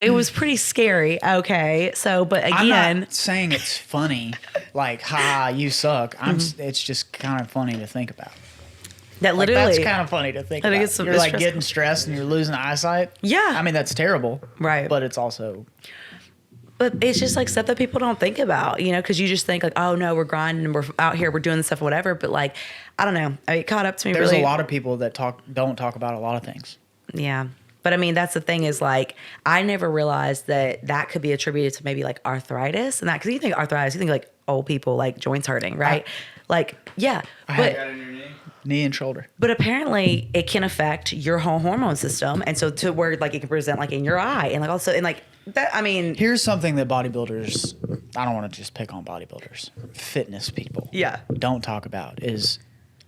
It was pretty scary. Okay. So, but again, I'm not saying it's funny, like, ha, you suck. It's just kind of funny to think about. that Like, literally, that's kind of funny to think I think about. it's You're like stressful. getting stressed and you're losing eyesight. Yeah. I mean, that's terrible. Right. But it's also, but it's just like stuff that people don't think about, you know, because you just think like, oh no, we're grinding and we're out here, we're doing this stuff, whatever. But like, I don't know. It caught up to me. there's really. a lot of people that don't talk about a lot of things. Yeah. But I mean, that's the thing is like, I never realized that could be attributed to maybe like arthritis and that, because you think arthritis, you think like old people, like joints hurting, right? Yeah. But Knee and shoulder. But apparently it can affect your whole hormone system. And so to where like it can present like in your eye and like also, and like that, I mean. Here's something that bodybuilders, I don't want to just pick on bodybuilders, fitness people. Yeah. Don't talk about is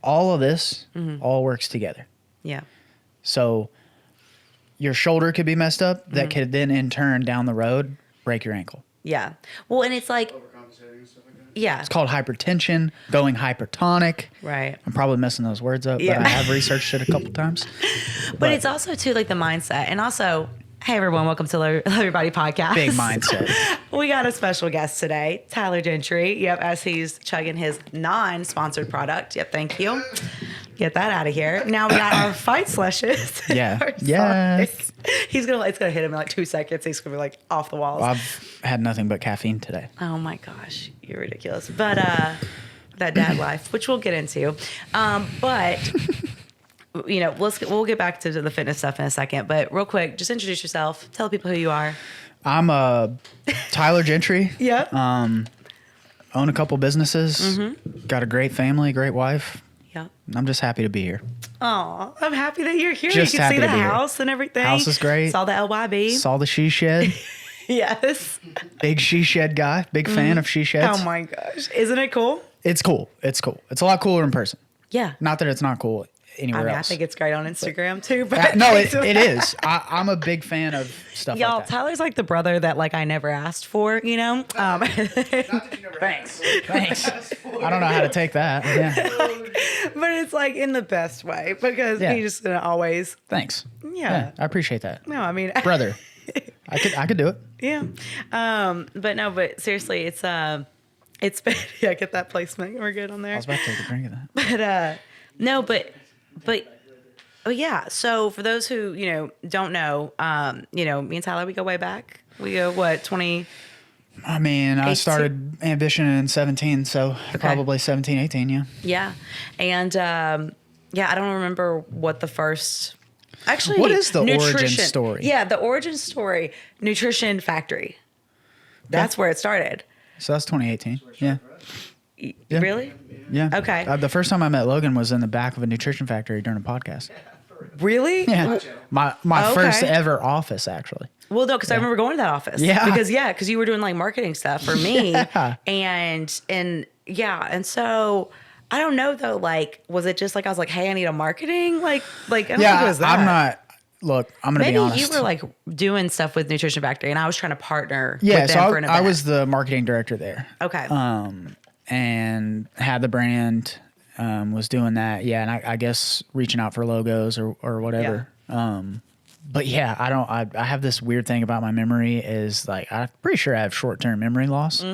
all of this all works together. Yeah. So your shoulder could be messed up. That could then in turn down the road break your ankle. Yeah. Well, and it's like, Overcompensating and stuff like that. yeah. It's called hypertension, going hypertonic. Right. I'm probably messing those words up, Yeah. but I have researched it a couple times. But it's also too like the mindset. And also, hey everyone, welcome to Love Your Body Podcast. Big mindset. We got a special guest today, Tylor Gentry. Yep, as he's chugging his non-sponsored product. Yep, thank you. Get that out of here. Now we got our fight slushes. Yeah. Yeah. It's gonna hit him in like 2 seconds. He's gonna be like off the walls. Well, I've had nothing but caffeine today. Oh my gosh, you're ridiculous. But that dad life, which we'll get into. But you know, we'll get back to the fitness stuff in a second. But real quick, just introduce yourself. Tell people who you are. I'm Tylor Gentry. Yeah. Own a couple businesses. Got a great family, great wife. Yeah. I'm just happy to be here. Oh, I'm happy that you're here. Just you can see happy the to be here. house and everything. House is great. Saw the LYB. Saw the she shed. Yes. Big she shed guy. Big fan of she sheds. Oh my gosh. Isn't it cool? It's cool. It's cool. It's a lot cooler in person. Yeah. Not that it's not cool anywhere I mean, else. I think it's great on Instagram too. But No, it is. I'm a big fan of stuff Y'all, like that. Tyler's like the brother that like I never asked for, you know? Not that you never Thanks. had. Thanks. I don't know how to take that. Yeah. But it's like in the best way because Yeah. he's just gonna always, Thanks. yeah. I appreciate that. No, I mean, Brother. I could do it. yeah. But seriously, it's been, yeah, get that placement. We're good on there. I was about to take a drink of that. But oh yeah. So for those who, you know, don't know, you know, me and Tylor, we go way back. We go what, 20? I mean, I 18. started Ambition in 17, so probably 17, 18, yeah. Yeah. And yeah, I don't remember what the first actually What is the origin nutrition- story? Yeah, the origin story, Nutrition Factory. That's where it started. So that's 2018. Yeah. Yeah. Really? Yeah. Okay. The first time I met Logan was in the back of a nutrition factory during a podcast. Really? Yeah. My Okay. first ever office, actually. Well, no, because I remember going to that office. Yeah. Because you were doing like marketing stuff for me. Yeah. And so I don't know though, like, was it just like I was like, hey, I need a marketing? Like I don't think it was that. I'm not. Look, I'm going to be Maybe honest. you were like doing stuff with Nutrition Factory and I was trying to partner Yeah, with so them for an event. I was the marketing director there. Okay. And had the brand, was doing that. Yeah, and I guess reaching out for logos or whatever. But yeah, I have this weird thing about my memory is like, I'm pretty sure I have short-term memory loss.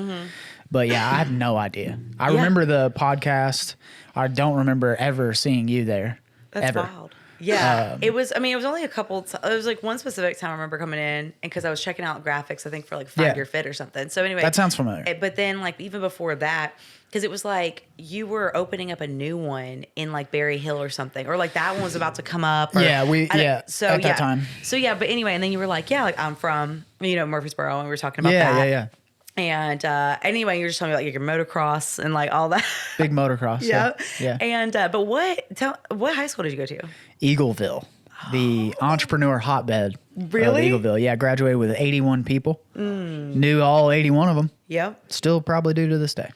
But yeah, I have no idea. I remember the podcast. I don't remember ever seeing you there. That's ever. wild. Yeah, it was. I mean, it was only a couple. It was like one specific time I remember coming in, and because I was checking out graphics, I think for like 5 Year Fit or something. So anyway, That sounds familiar. But then, like even before that, because it was like you were opening up a new one in like Berry Hill or something, or like that one was about to come up. Or, Yeah, at that time. So yeah, but anyway, and then you were like, yeah, like I'm from Murfreesboro, and we were talking about that. Yeah. And anyway, you're just telling me about your motocross and like all that. Big motocross. Yeah. And but what high school did you go to? Eagleville, the entrepreneur hotbed Really? of Eagleville. Yeah, graduated with 81 people. Knew all 81 of them. Yep. Still probably do to this day.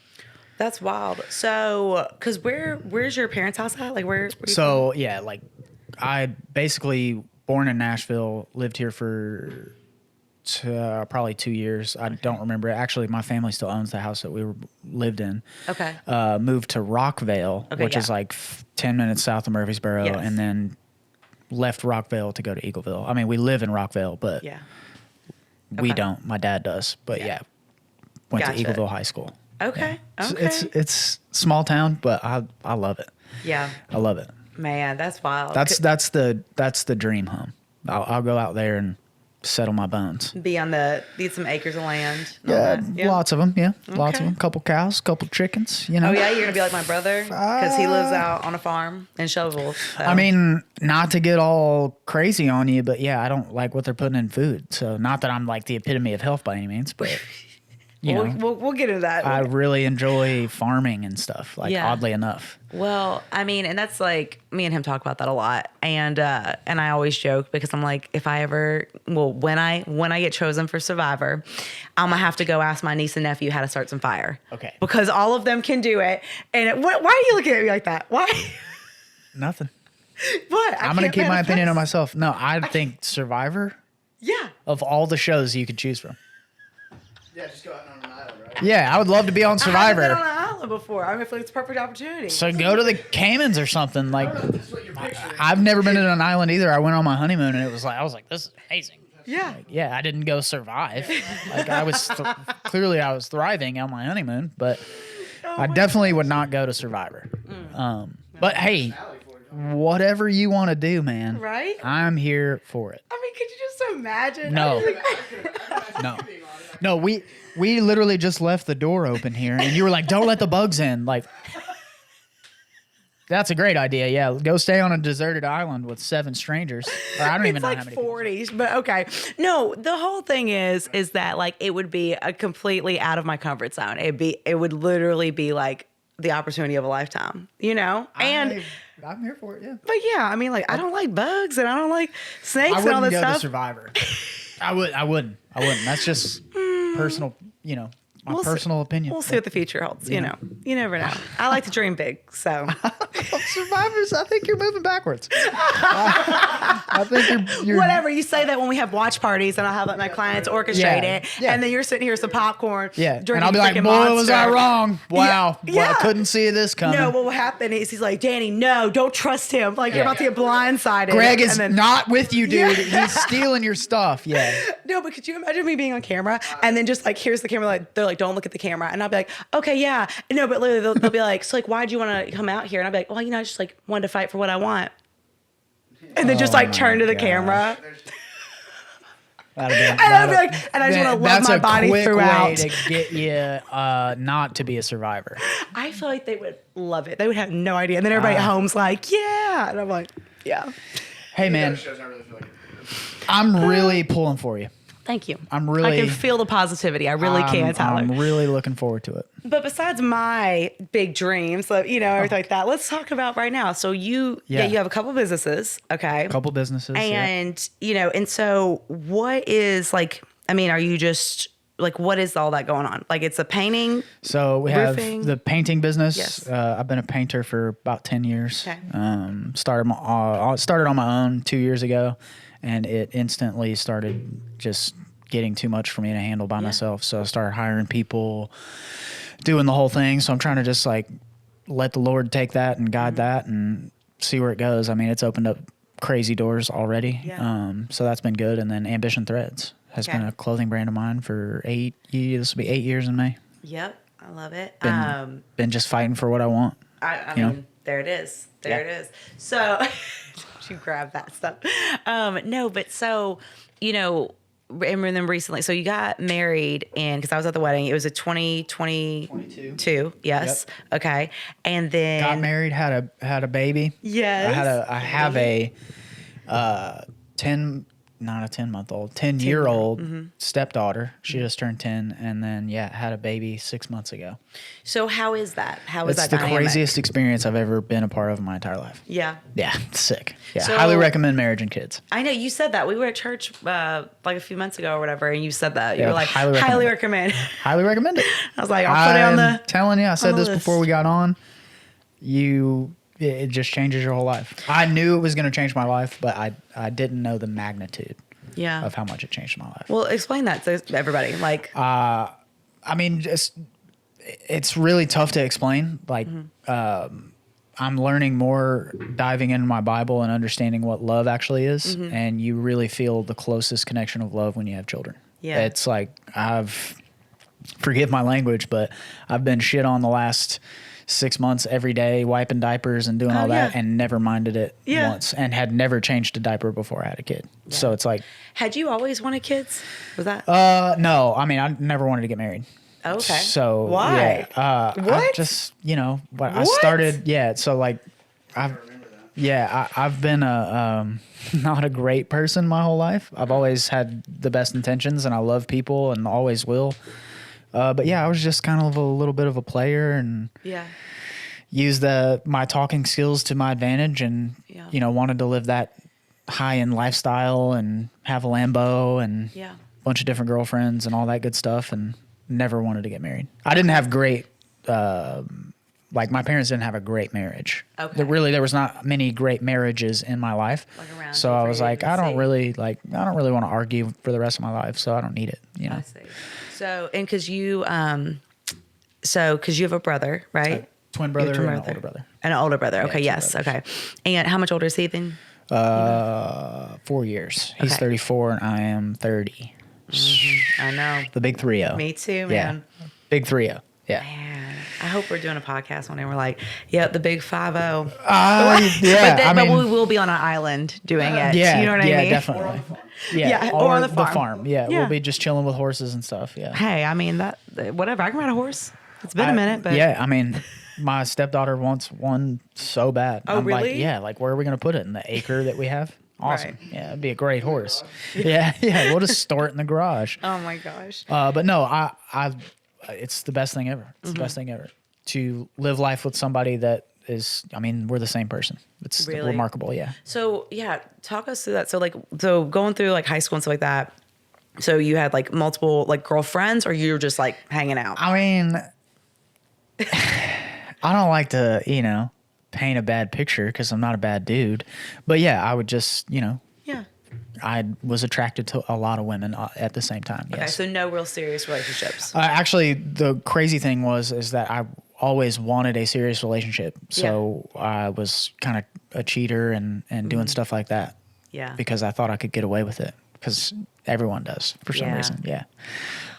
That's wild. So, because where's your parents' house at? Like where you So yeah, like I basically born in Nashville, lived here for probably 2 years. I don't remember. Actually, my family still owns the house that we lived in. Okay. Moved to Rockvale, Okay, which is like 10 minutes south of Murfreesboro, Yes. and then left Rockvale to go to Eagleville. I mean, we live in Rockvale, but Yeah. We Okay. don't. My dad does. But yeah, went Gotcha. to Eagleville High School. Okay. Yeah. Okay. It's small town, but I love it. Yeah. I love it. Man, that's wild. That's the dream home. I'll go out there and settle my bones. Be on need some acres of land. and all Yeah, that. lots of them. Yeah, lots of Okay. them. Couple cows, couple chickens. You know. Oh yeah, you're gonna be like my brother because he lives out on a farm in Shelbyville. So. I mean, not to get all crazy on you, but yeah, I don't like what they're putting in food. So not that I'm like the epitome of health by any means, but you know, we'll get into that. I really enjoy farming and stuff. Like Yeah. oddly enough. Well, I mean, and that's like me and him talk about that a lot, and I always joke because I'm like, if I ever, when I get chosen for Survivor, I'm gonna have to go ask my niece and nephew how to start some fire. Okay. Because all of them can do it, and why are you looking at me like that? Why? Nothing. What? I'm gonna keep my opinion on myself. No, I think Survivor Yeah. of all the shows you could choose from. Yeah, just go out on an island, right? Yeah, I would love to be on I haven't been on Survivor. an island before. I mean, I feel like it's a perfect opportunity. So go to the Caymans or something. Like I don't know if this is what you're picturing. I've never been to an island either. I went on my honeymoon and I was like, this is amazing. yeah. Yeah, I didn't go survive. Like I was clearly I was thriving on my honeymoon, but I definitely would not go to Survivor. But hey, whatever you want to do, man. Right? I'm here for it. I mean, could you just imagine? No. No. No, we literally just left the door open here and you were like, don't let the bugs in. Like that's a great idea. Yeah, go stay on a deserted island with 7 strangers. Or I don't even It's know like how many. people. 40s, but okay. No, the whole thing is that like it would be a completely out of my comfort zone. It would literally be like the opportunity of a lifetime, you know? And I'm here for it. Yeah. but yeah, I mean like I don't like bugs and I don't like snakes I and all wouldn't this go to stuff. Survivor. I wouldn't. That's just personal, my We'll see. personal opinion. We'll see what the future holds, you know. You never know. I like to dream big, so Survivors, I think you're moving backwards. I think you're whatever. You say that when we have watch parties and I'll have like my clients orchestrate Yeah. it, Yeah. and then you're sitting here with some popcorn, Yeah, drinking and I'll be like, freaking boy, was I Monster." wrong. Wow. Yeah. Well, I Yeah. couldn't see this coming. No, what will happen is he's like, Danny, no, don't trust him. Like you're Yeah. about to get blindsided. Greg is and then, not with you, dude. Yeah. He's stealing your stuff. Yeah. No, but could you imagine me being on camera and then just like, here's the camera, like they're like, don't look at the camera, and I'll be like, okay, yeah, no, but literally they'll be like, so like, why'd you want to come out here? And I'll be like, well, I just like wanted to fight for what I want, and then just Oh like turn my to the gosh. camera, That'd be- and I'll be like, and I just want to love that's my a body quick throughout. way to get you not to be a survivor. I feel like they would love it. They would have no idea, and then everybody at home's like, yeah, and I'm like, yeah, Hey, man, Shows I really feel like I'm really pulling for you. thank you. I'm really- I can feel the positivity. I really can, Tyler. I'm really looking forward to it. But besides my big dreams, like, you know, everything like that, let's talk about right now. So you Yeah. you have a couple businesses, okay? A couple businesses. yeah. And, you know, and so what is like, I mean, are you just like, what is all that going on? Like it's a painting. So we have roofing. the painting business. Yes. I've been a painter for about 10 years. Okay. Started on my own 2 years ago, and it instantly started just getting too much for me to handle by myself. So I started hiring people, doing the whole thing. So I'm trying to just like let the Lord take that and guide that and see where it goes. I mean, it's opened up crazy doors already. Yeah. So that's been good. And then Ambition Threads has Okay. been a clothing brand of mine for 8 years. This will be 8 years in May. Yep. I love it. Been just fighting for what I want. I you mean, know? there it is. There Yeah. it is. So you grab that stuff. No, but so, you know, and then recently, so you got married in, because I was at the wedding, it was a 2022. Yes. Yep. Okay. And then Got married, had a baby. Yes. I have a 10-year-old stepdaughter. She just turned 10, and then had a baby 6 months ago. So how is that? How is It's that the dynamic? craziest experience I've ever been a part of in my entire life. Yeah. Yeah, it's sick. Yeah, So- highly recommend marriage and kids. I know you said that. We were at church like a few months ago or whatever, and you said that. You Yeah, were like, highly highly recommend. recommend. Highly recommend it. I was like, I'll put it on the. I'm telling you, I said the this list. before we got on. It just changes your whole life. I knew it was going to change my life, but I didn't know the magnitude Yeah. of how much it changed my life. Well, explain that to everybody. Like, I mean, just it's really tough to explain. Like, I'm learning more diving into my Bible and understanding what love actually is, and you really feel the closest connection of love when you have children. Yeah. It's like forgive my language, but I've been shit on the last 6 months every day, wiping diapers and doing all that, and never minded it once, and had never changed a diaper before I had a kid. Yeah. So it's like, had you always wanted kids? Was that? no, I mean, I never wanted to get married. Okay. So why? Yeah, What? I just, I started, so like, I've been not a great person my whole life. I've always had the best intentions, and I love people and always will. But yeah, I was just kind of a little bit of a player, and used my talking skills to my advantage, and wanted to live that high-end lifestyle and have a Lambo and a bunch of different girlfriends and all that good stuff, and never wanted to get married. I didn't have great, my parents didn't have a great marriage. Okay. There was not many great marriages in my life. Like around so I was like, I don't really want to argue for the rest of my life, so I don't need it. I see. So, and because you have a brother, right? Twin brother and an older brother. And an older brother. Okay. Yeah, Yes. Okay. And how much older is he then? 4 years. He's 34 and I am 30. I know. The big 3-0. Me too, man. Yeah. Big 3-0. Yeah. Man, I hope we're doing a podcast one day. We're like, the big 5-0. Yeah. But we will be on an island doing it. Yeah. You know what I mean? Yeah, definitely. Or on the farm. Yeah. We'll be just chilling with horses and stuff. Yeah. Hey, I mean, whatever. I can ride a horse. It's been a minute, but. Yeah. I mean, my stepdaughter wants one so bad. Oh, I'm really? like, where are we going to put it? In the acre that we have? Awesome. Right. Yeah. It'd be a great horse. Yeah. We'll just store it in the garage. Oh my gosh. But no, it's the best thing ever. It's the best thing ever to live life with somebody that is, we're the same person. It's Really? remarkable. Yeah. So talk us through that. So going through like high school and stuff like that. So you had like multiple like girlfriends, or you were just like hanging out? I don't like to, paint a bad picture because I'm not a bad dude. But yeah, I would just, I was attracted to a lot of women at the same time. Yes. Okay, so no real serious relationships. Actually, the crazy thing is that I always wanted a serious relationship. So I was kind of a cheater and doing stuff like that. Yeah. Because I thought I could get away with it, because everyone does for some Yeah. reason. Yeah.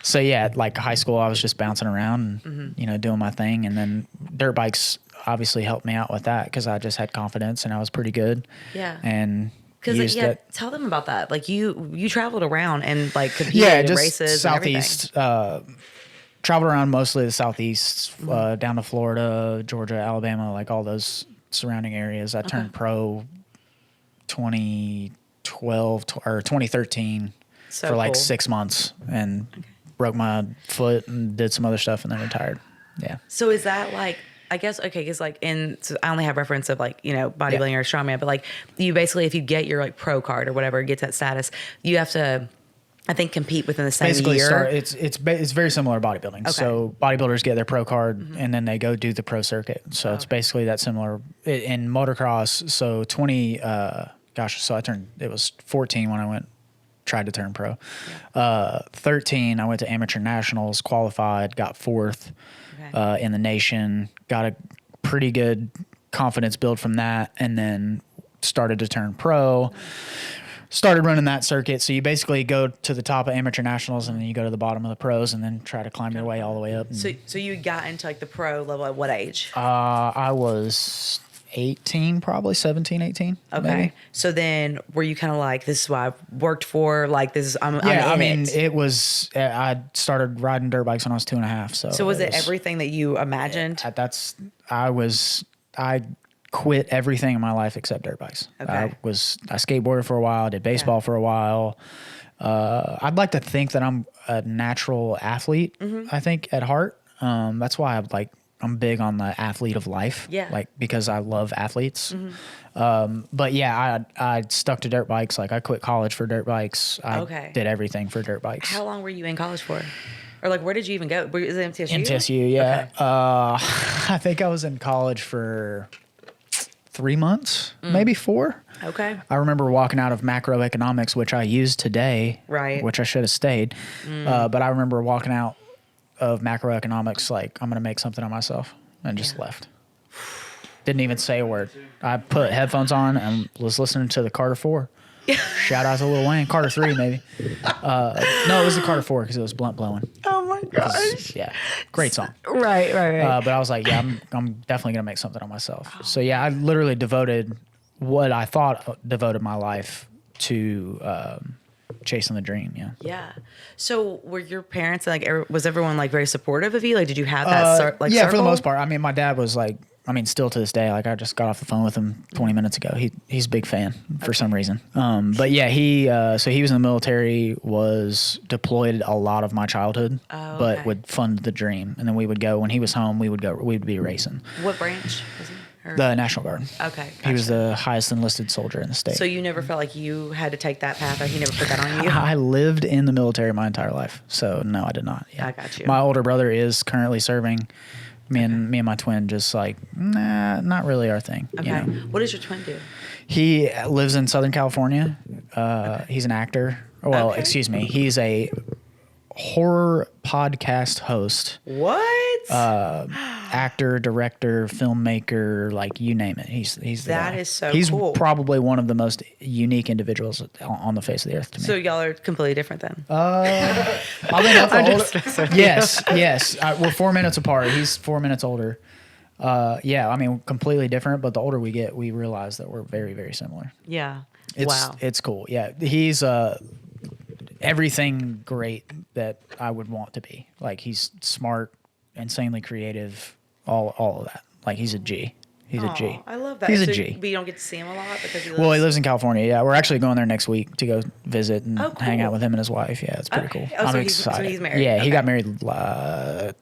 So yeah, like high school, I was just bouncing around and, doing my thing. And then dirt bikes obviously helped me out with that, because I just had confidence and I was pretty good. Yeah. And Because tell them about that. Like you traveled around and like competed in races southeast. and everything. Traveled around mostly the southeast, down to Florida, Georgia, Alabama, like all those surrounding areas. I turned pro 2012 or 2013 for like 6 months, and broke my foot and did some other stuff, and then retired. Yeah. So is that like, I guess, okay, because like so I only have reference of like, bodybuilding or strongman, but like you basically, if you get your like pro card or whatever, gets that status, you have to, I think, compete within the same year. It's very similar to bodybuilding. Okay. So bodybuilders get their pro card and then they go do the pro circuit. So it's basically that similar in motocross. So it was 14 when I tried to turn pro. 13, I went to amateur nationals, qualified, got 4th in the nation, got a pretty good confidence build from that, and then started to turn pro. Started running that circuit. So you basically go to the top of amateur nationals, and then you go to the bottom of the pros, and then try to climb your way all the way up. So you got into like the pro level at what age? I was 18, probably 17, 18. Okay. Maybe. So then were you kind of like, this is what I've worked for? Like this is, I'm in it. It was, I started riding dirt bikes when I was 2.5. So was it everything that you imagined? I quit everything in my life except dirt bikes. Okay. I skateboarded for a while, did baseball for a while. I'd like to think that I'm a natural athlete, I think, at heart. That's why I'm big on the athlete of life. Yeah. Like, because I love athletes. But yeah, I stuck to dirt bikes. Like, I quit college for dirt bikes. I did everything for dirt bikes. How long were you in college for? Or like, where did you even go? Was it MTSU? MTSU, yeah. Okay. I think I was in college for 3 months, maybe 4. Okay. I remember walking out of macroeconomics, which I use today, Right. which I should have stayed. But I remember walking out of macroeconomics like, I'm going to make something of myself, and just left. Didn't even say a word. I put headphones on and was listening to the Carter 4. Shout out to Lil Wayne. Carter 3, maybe. No, it was the Carter 4 because it was Blunt Blowing. Oh my gosh. Yeah, great song. Right. But I was like, yeah, I'm definitely gonna make something on myself. So yeah, I literally devoted what I thought devoted my life to chasing the dream. Yeah. Yeah. So were your parents like? Was everyone like very supportive of you? Like, did you have that yeah, for the circle? most part. I mean, my dad was like, I mean, still to this day, like I just got off the phone with him 20 minutes ago. He's a big fan for some reason. But yeah, so he was in the military, was deployed a lot of my childhood, but would fund the dream. And then we would go, when he was home, we'd be racing. What branch was he? Or? The National Guard. Okay. Gotcha. He was the highest enlisted soldier in the state. So you never felt like you had to take that path, or he never put that on you? I lived in the military my entire life. So no, I did not. Yeah. I got you. My older brother is currently serving. Me and my twin just like, nah, not really our thing. Okay. You know? What does your twin do? He lives in Southern California. He's an actor. Well, excuse me. He's a horror podcast host. What? Actor, director, filmmaker, like you name it. He's the That guy. is so He's cool. probably one of the most unique individuals on the face of the earth to me. So y'all are completely different then. I'll be I'm just messing with you. Yes. We're 4 minutes apart. He's 4 minutes older. Yeah, I mean, completely different, but the older we get, we realize that we're very, very similar. Yeah. Wow. It's cool. Yeah. He's everything great that I would want to be. Like, he's smart, insanely creative, all of that. Like, he's a G. He's a G. I love that. He's a So G. But you don't get to see him a lot because he lives... Well, he lives in California. Yeah, we're actually going there next week to go visit and hang cool. out with him and his wife. Yeah, it's pretty cool. Oh, I'm so excited. he's married. Yeah, he Okay. got married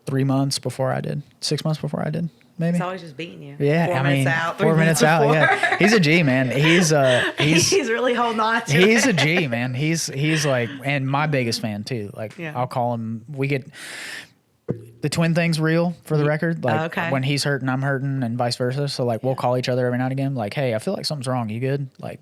3 months before I did. 6 months before I did, maybe. He's always just beating you. Yeah, 4 I minutes mean, out. 4 minutes out. before. Yeah, he's a G, man. He's He's really holding on to he's it. a G, man. He's like, and my biggest fan too. Like, Yeah. I'll call him. We get the twin thing's real for the record. Like, okay. when he's hurting, I'm hurting, and vice versa. So like, we'll call each other every now and again. Like, hey, I feel like something's wrong. You good? Like,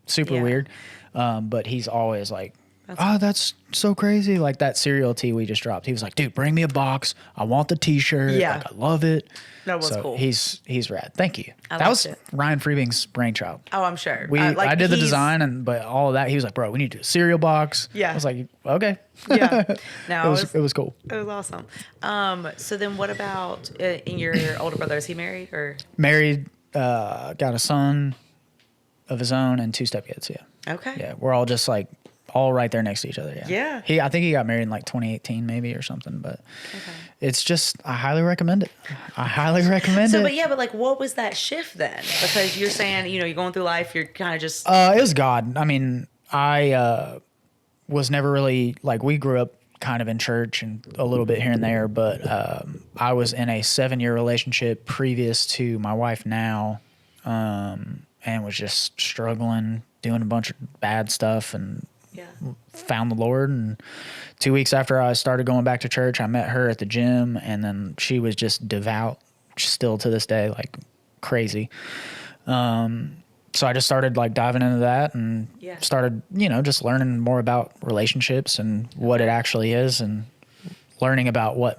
super Yeah. weird. But he's always like, that's so crazy. Like that cereal tea we just dropped. He was like, dude, bring me a box. I want the T-shirt. Yeah. Like, I love it. That was So cool. He's rad. Thank you. I That was liked it. Ryan Freebing's brainchild. Oh, I'm sure. I did the design, but all of that, he was like, bro, we need to do a cereal box. Yeah. I was like, okay. Yeah. No, It was cool. It was awesome. So then what about in your older brother? Is he married or? Married, got a son of his own and 2 stepkids. Yeah. Okay. Yeah. We're all just like, all right there next to each other. Yeah. Yeah. I think he got married in like 2018 maybe or something, but it's just, I highly recommend it. I highly recommend So, it. but like, what was that shift then? Because you're saying, you're going through life, you're kind of just. It was God. I mean, I was never really, like, we grew up kind of in church and a little bit here and there, but I was in a 7-year relationship previous to my wife now, and was just struggling, doing a bunch of bad stuff, and found the Lord. And 2 weeks after I started going back to church, I met her at the gym, and then she was just devout, still to this day, like crazy. So I just started like diving into that and started, just learning more about relationships and what it actually is, and learning about what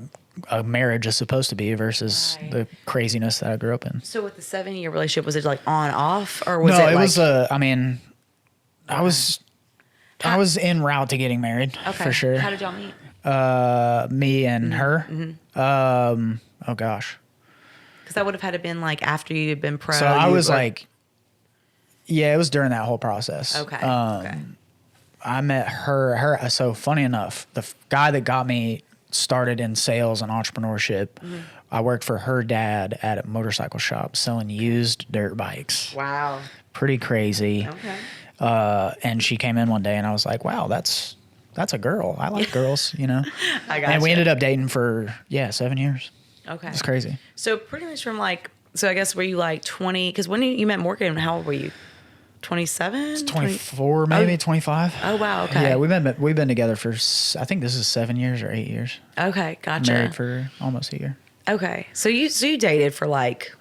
a marriage is supposed to be versus the craziness that I grew up in. So with the 7-year relationship, was it like on off, or was No, it it like? Was, I mean, I was en route to getting married for sure. How did y'all meet? Me and her. Mm-hmm. Oh gosh. Because that would have had to been like after you had been pro. So I was like, yeah, it was during that whole process. Okay. Okay. I met her. So funny enough, the guy that got me started in sales and entrepreneurship, I worked for her dad at a motorcycle shop selling used dirt bikes. Wow. Pretty crazy. Okay. And she came in one day and I was like, wow, that's a girl. I like girls, I got And we ended up dating for, 7 years. Okay. It's crazy. So pretty much from like, so I guess were you like 20? Because when you met Morgan, how old were you? 27? 24, maybe 25. Oh, wow. Okay. Yeah, we've been together for, I think this is 7 years or 8 years. Okay. Gotcha. Married for almost a year. Okay. So you dated for like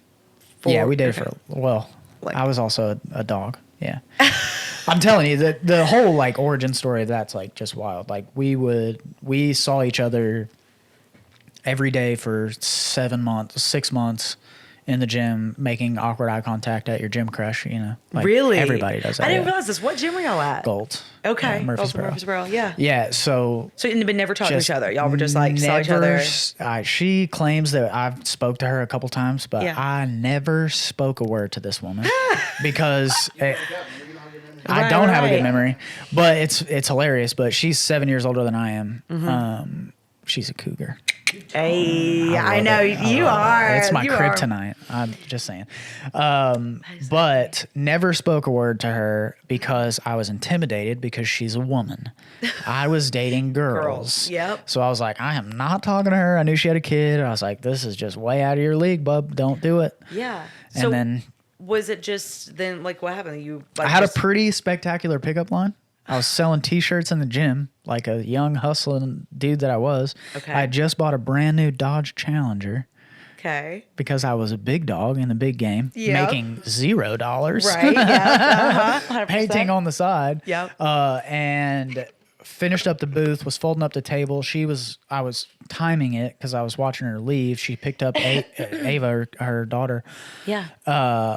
4. Yeah, we dated okay. for, I was also a dog. Yeah. I'm telling you, the whole like origin story of that's like just wild. Like we saw each other every day for 6 months, in the gym, making awkward eye contact at your gym crush. Like Really? everybody does that. I didn't realize this. What gym were y'all at? Gold. Okay. Murfreesboro. Murfreesboro. Yeah. Yeah. So But never talked to just each other. Y'all were just like saw each other. She claims that I've spoke to her a couple times, but Yeah. I never spoke a word to this woman because I Right, don't have a right. good memory. But it's hilarious. But she's 7 years older than I am. Mm-hmm. She's a cougar. Hey, I love know it. I you love it. are. It's my You are. kryptonite. I'm just saying. But never spoke a word to her because I was intimidated because she's a woman. I was dating girls. Yep. So I was like, I am not talking to her. I knew she had a kid. I was like, this is just way out of your league, bub. Don't do it. Yeah. And So then was it just then? Like what happened? You like I had just, a pretty spectacular pickup line. I was selling T-shirts in the gym like a young hustling dude that I was. Okay. I had just bought a brand new Dodge Challenger okay. because I was a big dog in the big game, Yep. making $0. Right. Yeah. 100%. Painting on the side. Yep. And finished up the booth, was folding up the table. I was timing it because I was watching her leave. She picked up Ava, her daughter, Yeah.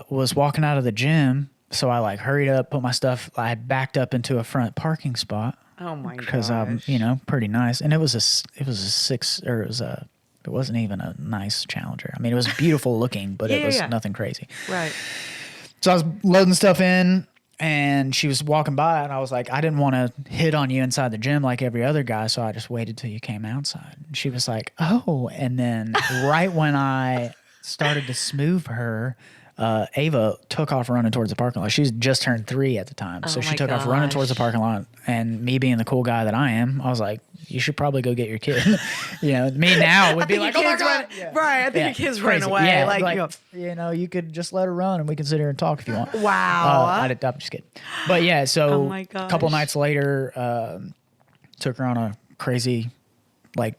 was walking out of the gym. So I like hurried up, put my stuff. I had backed up into a front parking spot Oh my god. because I'm, pretty nice. And it was a it wasn't even a nice Challenger. I mean, it was beautiful looking, but it was Yeah. nothing crazy. Right. So I was loading stuff in, and she was walking by, and I was like, I didn't want to hit on you inside the gym like every other guy, so I just waited till you came outside. And she was like, oh. And then right when I started to smooth her, Ava took off running towards the parking lot. She's just turned 3 at the time. So Oh she my took off running towards the gosh. parking lot. And me being the cool guy that I am, I was like, you should probably go get your kid. Me now would be like, oh my God. Yeah. Right. I think your kids run Crazy. away. Yeah, like you could just let her run and we can sit here and talk if you want. wow. I'm just kidding. But yeah, so Oh my a couple gosh. nights later, took her on a crazy like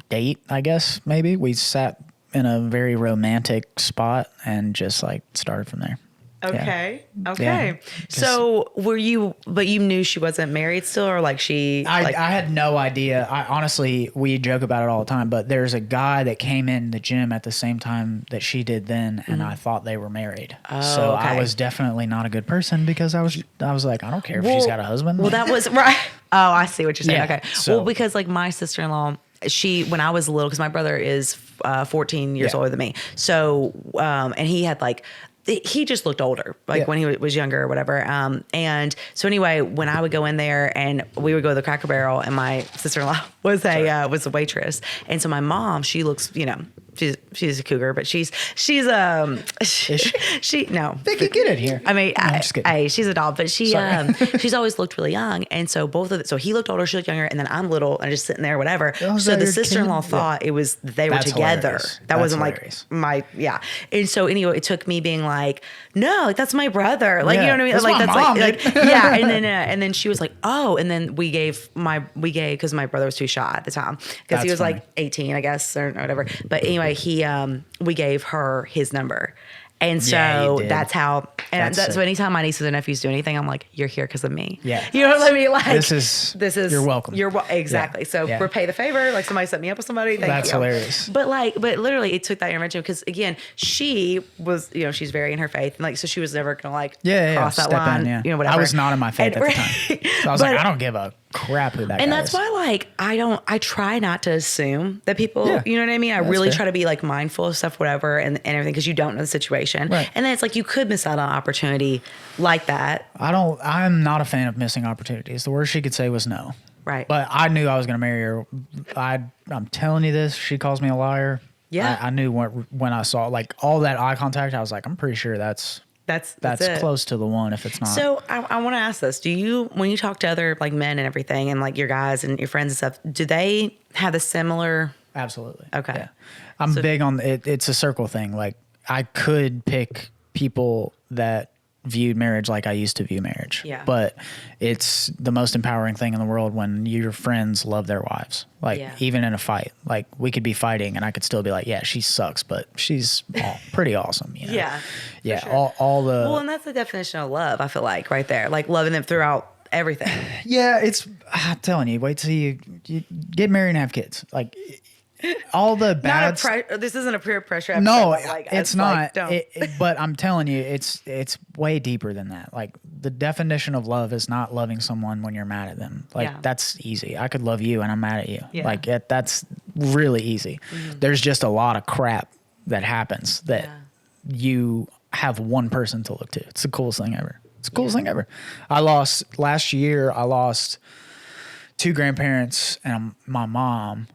date, I guess, maybe. We sat in a very romantic spot and just like started from there. Okay. Yeah. Okay. Yeah. So but you knew she wasn't married still, or like she I like had no idea. Honestly, we joke about it all the time, but there's a guy that came in the gym at the same time that she did then, and I thought they were married. So I okay. was definitely not a good person because I was like, I don't care if she's got a husband. Well, that was right. Oh, I see what you're saying. Yeah, Okay. so- Well, because like my sister-in-law, when I was little, because my brother is 14 years Yeah. older than me. So, and he had like, he just looked older, like Yeah. when he was younger or whatever. And so anyway, when I would go in there and we would go to the Cracker Barrel, and my sister-in-law was a waitress, and so my mom, she looks, she's a cougar, but she's no. Vicky, get it here. I mean, No, I'm just kidding. she's a doll, but Sorry. she's always looked really young, and so so he looked older, she looked younger, and then I'm little and just sitting there, whatever. Oh, is So that the your sister-in-law kid? thought it was they were That's together. hilarious. That That's wasn't hilarious. like and so anyway, it took me being like, no, like that's my brother, like you Yeah, know what I mean, that's like my that's mom, like dude. yeah, and then she was like, oh, and then we gave because my brother was too shy at the time because he That's was funny. like 18, I guess, or whatever. But anyway, we gave her his number. And Yeah, you so did. that's how, and That's so sick. anytime my nieces and nephews do anything, I'm like, you're here because of me. Yeah. You know what I mean? Like, This is you're welcome. Exactly. Yeah, So yeah. repay the favor. Like somebody set me up with somebody. Thank That's you. hilarious. But literally it took that intervention because again, she was, she's very in her faith. And like, so she was never going to like cross that step line, in, yeah. whatever. I was not in my faith And- at the time. So I was like, I don't give a crap who that guy and that's is. why, like, I try not to assume that people, Yeah. you know what I mean? I That's really fair. try to be like mindful of stuff, whatever, and everything, because you don't know the situation. Right. And then it's like, you could miss out on an opportunity like that. I'm not a fan of missing opportunities. The worst she could say was no. Right. But I knew I was going to marry her. I'm telling you this. She calls me a liar. Yeah. I knew when I saw like all that eye contact, I was like, I'm pretty sure that's That's it. close to the one if it's not. So I want to ask this: when you talk to other like men and everything, and like your guys and your friends and stuff, do they have a similar? Absolutely. Okay. Yeah. I'm big on it. It's a circle thing. Like I could pick people that viewed marriage like I used to view marriage. Yeah. But it's the most empowering thing in the world when your friends love their wives. Like Yeah. even in a fight, like we could be fighting and I could still be like, yeah, she sucks, but she's pretty awesome. You know? Yeah. Yeah. sure. All the. Well, and that's the definition of love. I feel like right there, like loving them throughout everything. Yeah, I'm telling you, wait till you get married and have kids. Like, all the bad. This isn't a peer pressure episode. No, but, like, it's like, not. don't. But I'm telling you, it's way deeper than that. Like the definition of love is not loving someone when you're mad at them. Like Yeah. that's easy. I could love you and I'm mad at you. Yeah. Like that's really easy. There's just a lot of crap that happens that you have one person to look to. It's the coolest thing ever. It's the coolest thing ever. Last year, I lost 2 grandparents and my mom,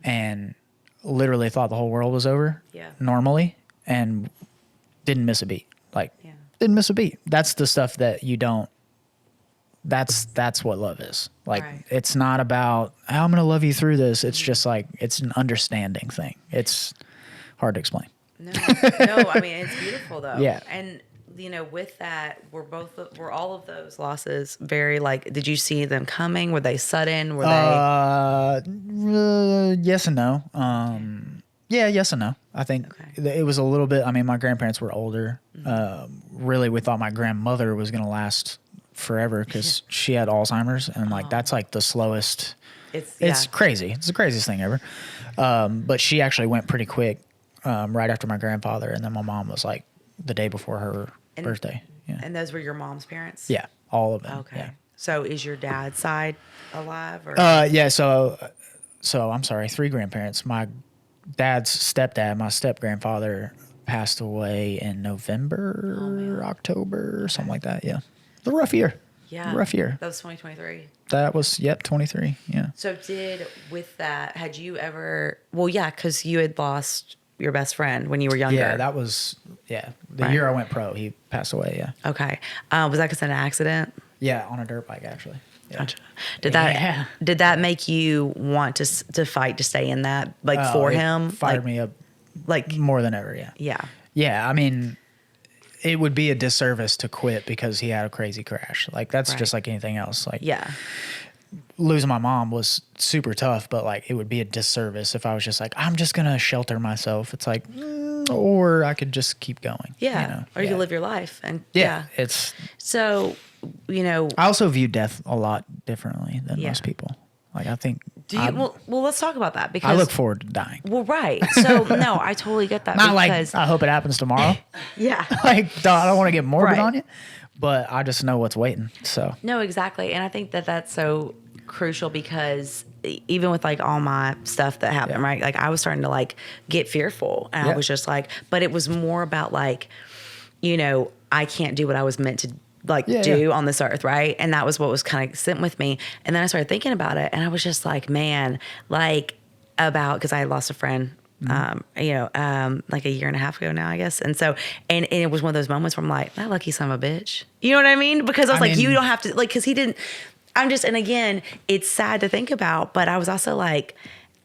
and literally thought the whole world was over normally, and didn't miss a beat. Like didn't miss a beat. That's the stuff that you don't, that's what love is. Like it's not about how I'm going to love you through this. It's just like, it's an understanding thing. It's hard to explain. No, I mean, it's beautiful though. Yeah. And you know, with that, were all of those losses very like, did you see them coming? Were they sudden? Were they? Yes and no. Yeah, yes and no. I think it was a little bit, I mean, my grandparents were older. Really, we thought my grandmother was going to last forever because she had Alzheimer's, and like, that's like the slowest. It's crazy. It's the craziest thing ever. But she actually went pretty quick, right after my grandfather. And then my mom was like the day before her birthday. Yeah. And those were your mom's parents? Yeah. All of them. Okay. Yeah. So is your dad's side alive? Or? Yeah. So I'm sorry, 3 grandparents. My dad's stepdad, my step grandfather, passed away in November, October, something like that. Yeah. The rough year. Yeah. Rough year. That was 2023. That was, 23. Yeah. So with that, had you ever, because you had lost your best friend when you were younger. Yeah, that was, the year I went pro, he passed away, yeah. Okay. Was that because of an accident? Yeah, on a dirt bike, actually. Yeah. Gotcha. Did that make you want to fight to stay in that, like, for him? Fired me up like more than ever, yeah. Yeah. Yeah, I mean, it would be a disservice to quit because he had a crazy crash. Like, that's just like anything else. Like, losing my mom was super tough, but like, it would be a disservice if I was just like, I'm just going to shelter myself. It's like, or I could just keep going. Yeah. You know? Or you could live your life. And it's. So, you know. I also view death a lot differently than most people. Like, I think. Well, let's talk about that because I look forward to dying. Well, right. So, no, I totally get that. Not like I hope it happens tomorrow. Yeah. Like, I don't want to get morbid on you, but I just know what's waiting. So. No, exactly. And I think that that's so crucial because even with like all my stuff that happened, right? Like, I was starting to like get fearful, and I was just like, but it was more about like, you know, I can't do what I was meant to do on this earth, right? And that was what was kind of sent with me. And then I started thinking about it, and I was just like, man, like because I had lost a friend, like a year and a half ago now, I guess. And so, and it was one of those moments where I'm like, that lucky son of a bitch. You know what I mean? Because I was you don't have to, like, because he didn't, and again, it's sad to think about, but I was also like,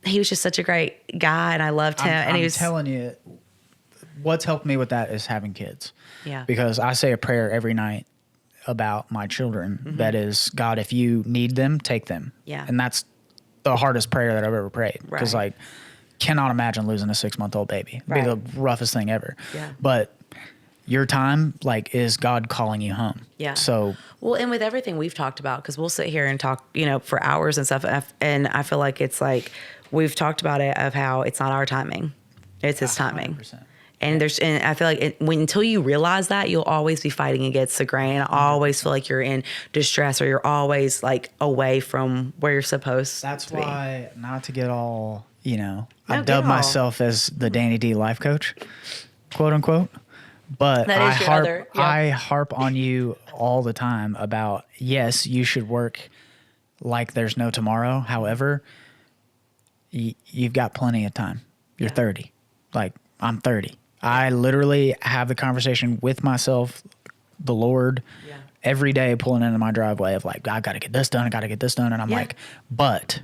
he was just such a great guy, and I loved him. And he was telling you, what's helped me with that is having kids. Yeah. Because I say a prayer every night about my children. That is, God, if you need them, take them. Yeah. And that's the hardest prayer that I've ever prayed. Because like, cannot imagine losing a 6-month-old baby. It'd be the roughest thing ever. Yeah. But your time, like, is God calling you home. Yeah. So. Well, and with everything we've talked about, because we'll sit here and talk, for hours and stuff. And I feel like it's like, we've talked about it of how it's not our timing. It's his timing. 100%. And I feel like until you realize that, you'll always be fighting against the grain. I always feel like you're in distress, or you're always like away from where you're supposed to be. That's why, not to get all, I dub myself as the Danny D life coach, quote unquote. But I harp on you all the time about, yes, you should work like there's no tomorrow. However, you've got plenty of time. You're 30. Like, I'm 30. I literally have the conversation with myself, the Lord, every day, pulling into my driveway of like, I got to get this done. I got to get this done. And I'm like, but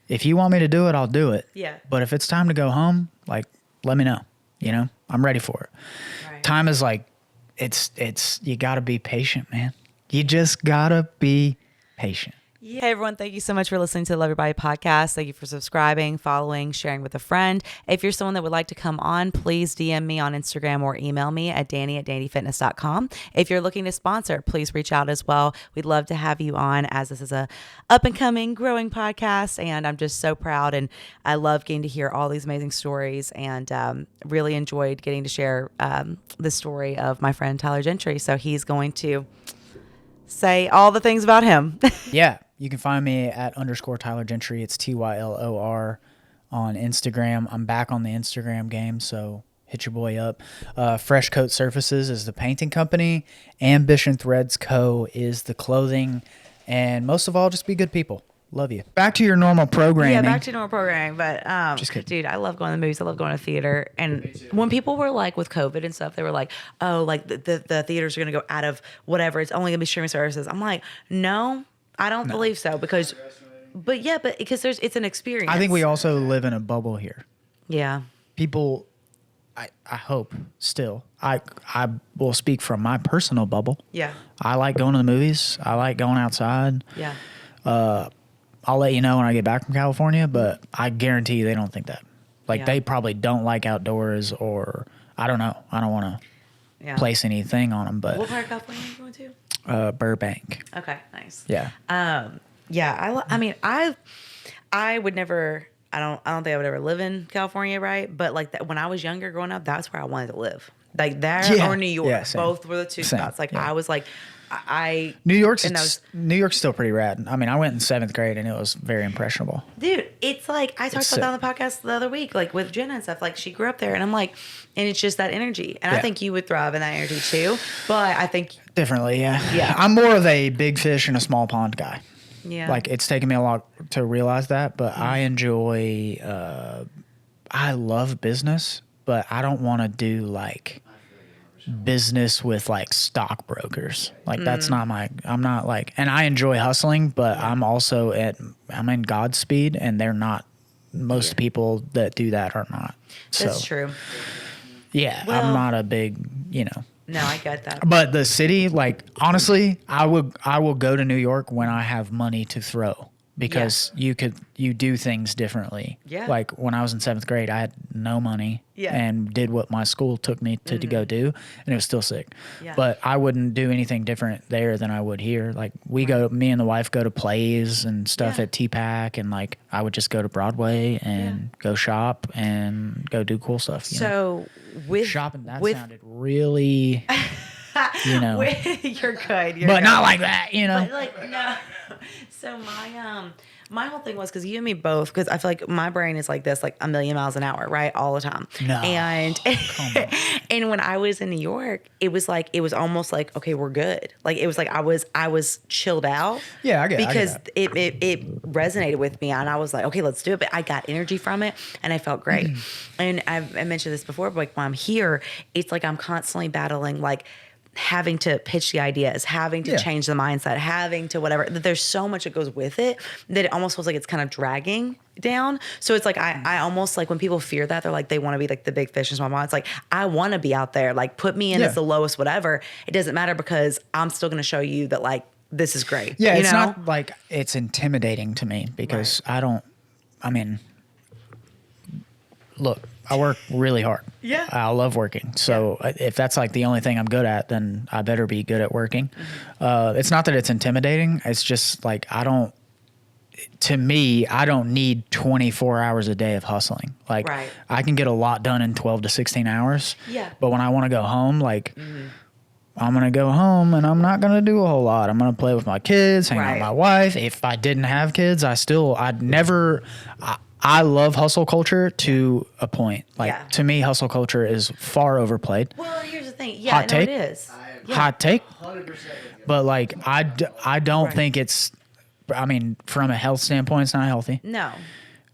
if you want me to do it, I'll do it. Yeah. But if it's time to go home, like, let me know. I'm ready for it. Right. Time is like, it's you got to be patient, man. You just got to be patient. Yeah. Hey everyone, thank you so much for listening to the Love Your Body podcast. Thank you for subscribing, following, sharing with a friend. If you're someone that would like to come on, please DM me on Instagram or email me at danny@dannyfitness.com. If you're looking to sponsor, please reach out as well. We'd love to have you on, as this is a up and coming, growing podcast, and I'm just so proud, and I love getting to hear all these amazing stories, and really enjoyed getting to share the story of my friend Tylor Gentry. So he's going to say all the things about him. Yeah. You can find me at _Tylor Gentry. It's Tylor on Instagram. I'm back on the Instagram game, so hit your boy up. Fresh Coat Surfaces is the painting company. Ambition Threads Co. is the clothing. And most of all, just be good people. Love you. Back to your normal programming. Yeah, back to normal programming. But Just kidding. dude, I love going to the movies. I love going to theater. And when people were like with COVID and stuff, they were like, "Oh, like the theaters are gonna go out of whatever. It's only gonna be streaming services." I'm like, no, I don't believe so, because, but because it's an experience. I think we also live in a bubble here. Yeah. People, I hope still, I will speak from my personal bubble. Yeah. I like going to the movies. I like going outside. Yeah. I'll let you know when I get back from California, but I guarantee they don't think that. Like, Yeah. they probably don't like outdoors, or I don't know. I don't want to Yeah. place anything on them, What but part of California are you going to? Burbank. Okay, nice. Yeah. Yeah, I mean, I would never. I don't think I would ever live in California, right? But like that, when I was younger, growing up, that's where I wanted to live. Like there Yeah. or New York, Yeah, same. both were the two Same, spots. Like yeah. I was like, I New York's and those- New York's still pretty rad. I mean, I went in 7th grade and it was very impressionable. dude, it's like I talked It's about that on the podcast the other week, like with Jenna and stuff. Like she grew up there, and I'm like, and it's just that energy, and I Yeah. think you would thrive in that energy too. But I think, Differently, yeah. Yeah. I'm more of a big fish in a small pond guy. yeah, Like, it's taken me a lot to realize that, but I enjoy, I love business, but I don't want to do like business with like stockbrokers. Like, that's not I'm not like, and I enjoy hustling, but I'm also I'm in Godspeed, and they're not, most people that do that are not. that's So, true. yeah, Well- I'm not a big, you know. No, I get that. But the city, like, honestly, I will go to New York when I have money to throw, because you do things differently. Yeah. Like when I was in 7th grade, I had no money Yeah. and did what my school took me to go do, and it was still sick. Yeah. But I wouldn't do anything different there than I would here. Like, me and the wife go to plays and stuff Yeah. at TPAC, and like I would just go to Broadway and go shop and go do cool stuff. You know? So with Shopping, that with sounded really, you know. you're good. You're But good. not like that, you know. But like no. So my whole thing was, because you and me both, because I feel like my brain is like this, like a million miles an hour, right, all the time. No. And and when I was in New York, it was almost like, okay, we're good. Like it was like I was chilled out. Yeah, I get because that. it resonated with me, and I was like, okay, let's do it. But I got energy from it, and I felt great. And I mentioned this before, but like when I'm here, it's like I'm constantly battling like having to pitch the ideas, having to Yeah. change the mindset, having to whatever. There's so much that goes with it that it almost feels like it's kind of dragging down. So it's like I almost like when people fear that, they're like they want to be like the big fish in small pond. It's like I want to be out there. Like put me in Yeah. as the lowest whatever. It doesn't matter, because I'm still going to show you that like this is great. Yeah, you it's know? not like it's intimidating to me, because I mean, look, I work really hard. Yeah. I love working. So if that's like the only thing I'm good at, then I better be good at working. It's not that it's intimidating. It's just like to me, I don't need 24 hours a day of hustling. Like Right. I can get a lot done in 12 to 16 hours. Yeah. But when I want to go home, like I'm going to go home and I'm not going to do a whole lot. I'm going to play with my kids, hang out Right. with my wife. If I didn't have kids, I love hustle culture to a point. Like Yeah. to me, hustle culture is far overplayed. Well, here's the thing. Yeah, Hot no, take? it is. Yeah. Hot take. 100% with you. But like, I don't Right. think it's, I mean, from a health standpoint, it's not healthy. No.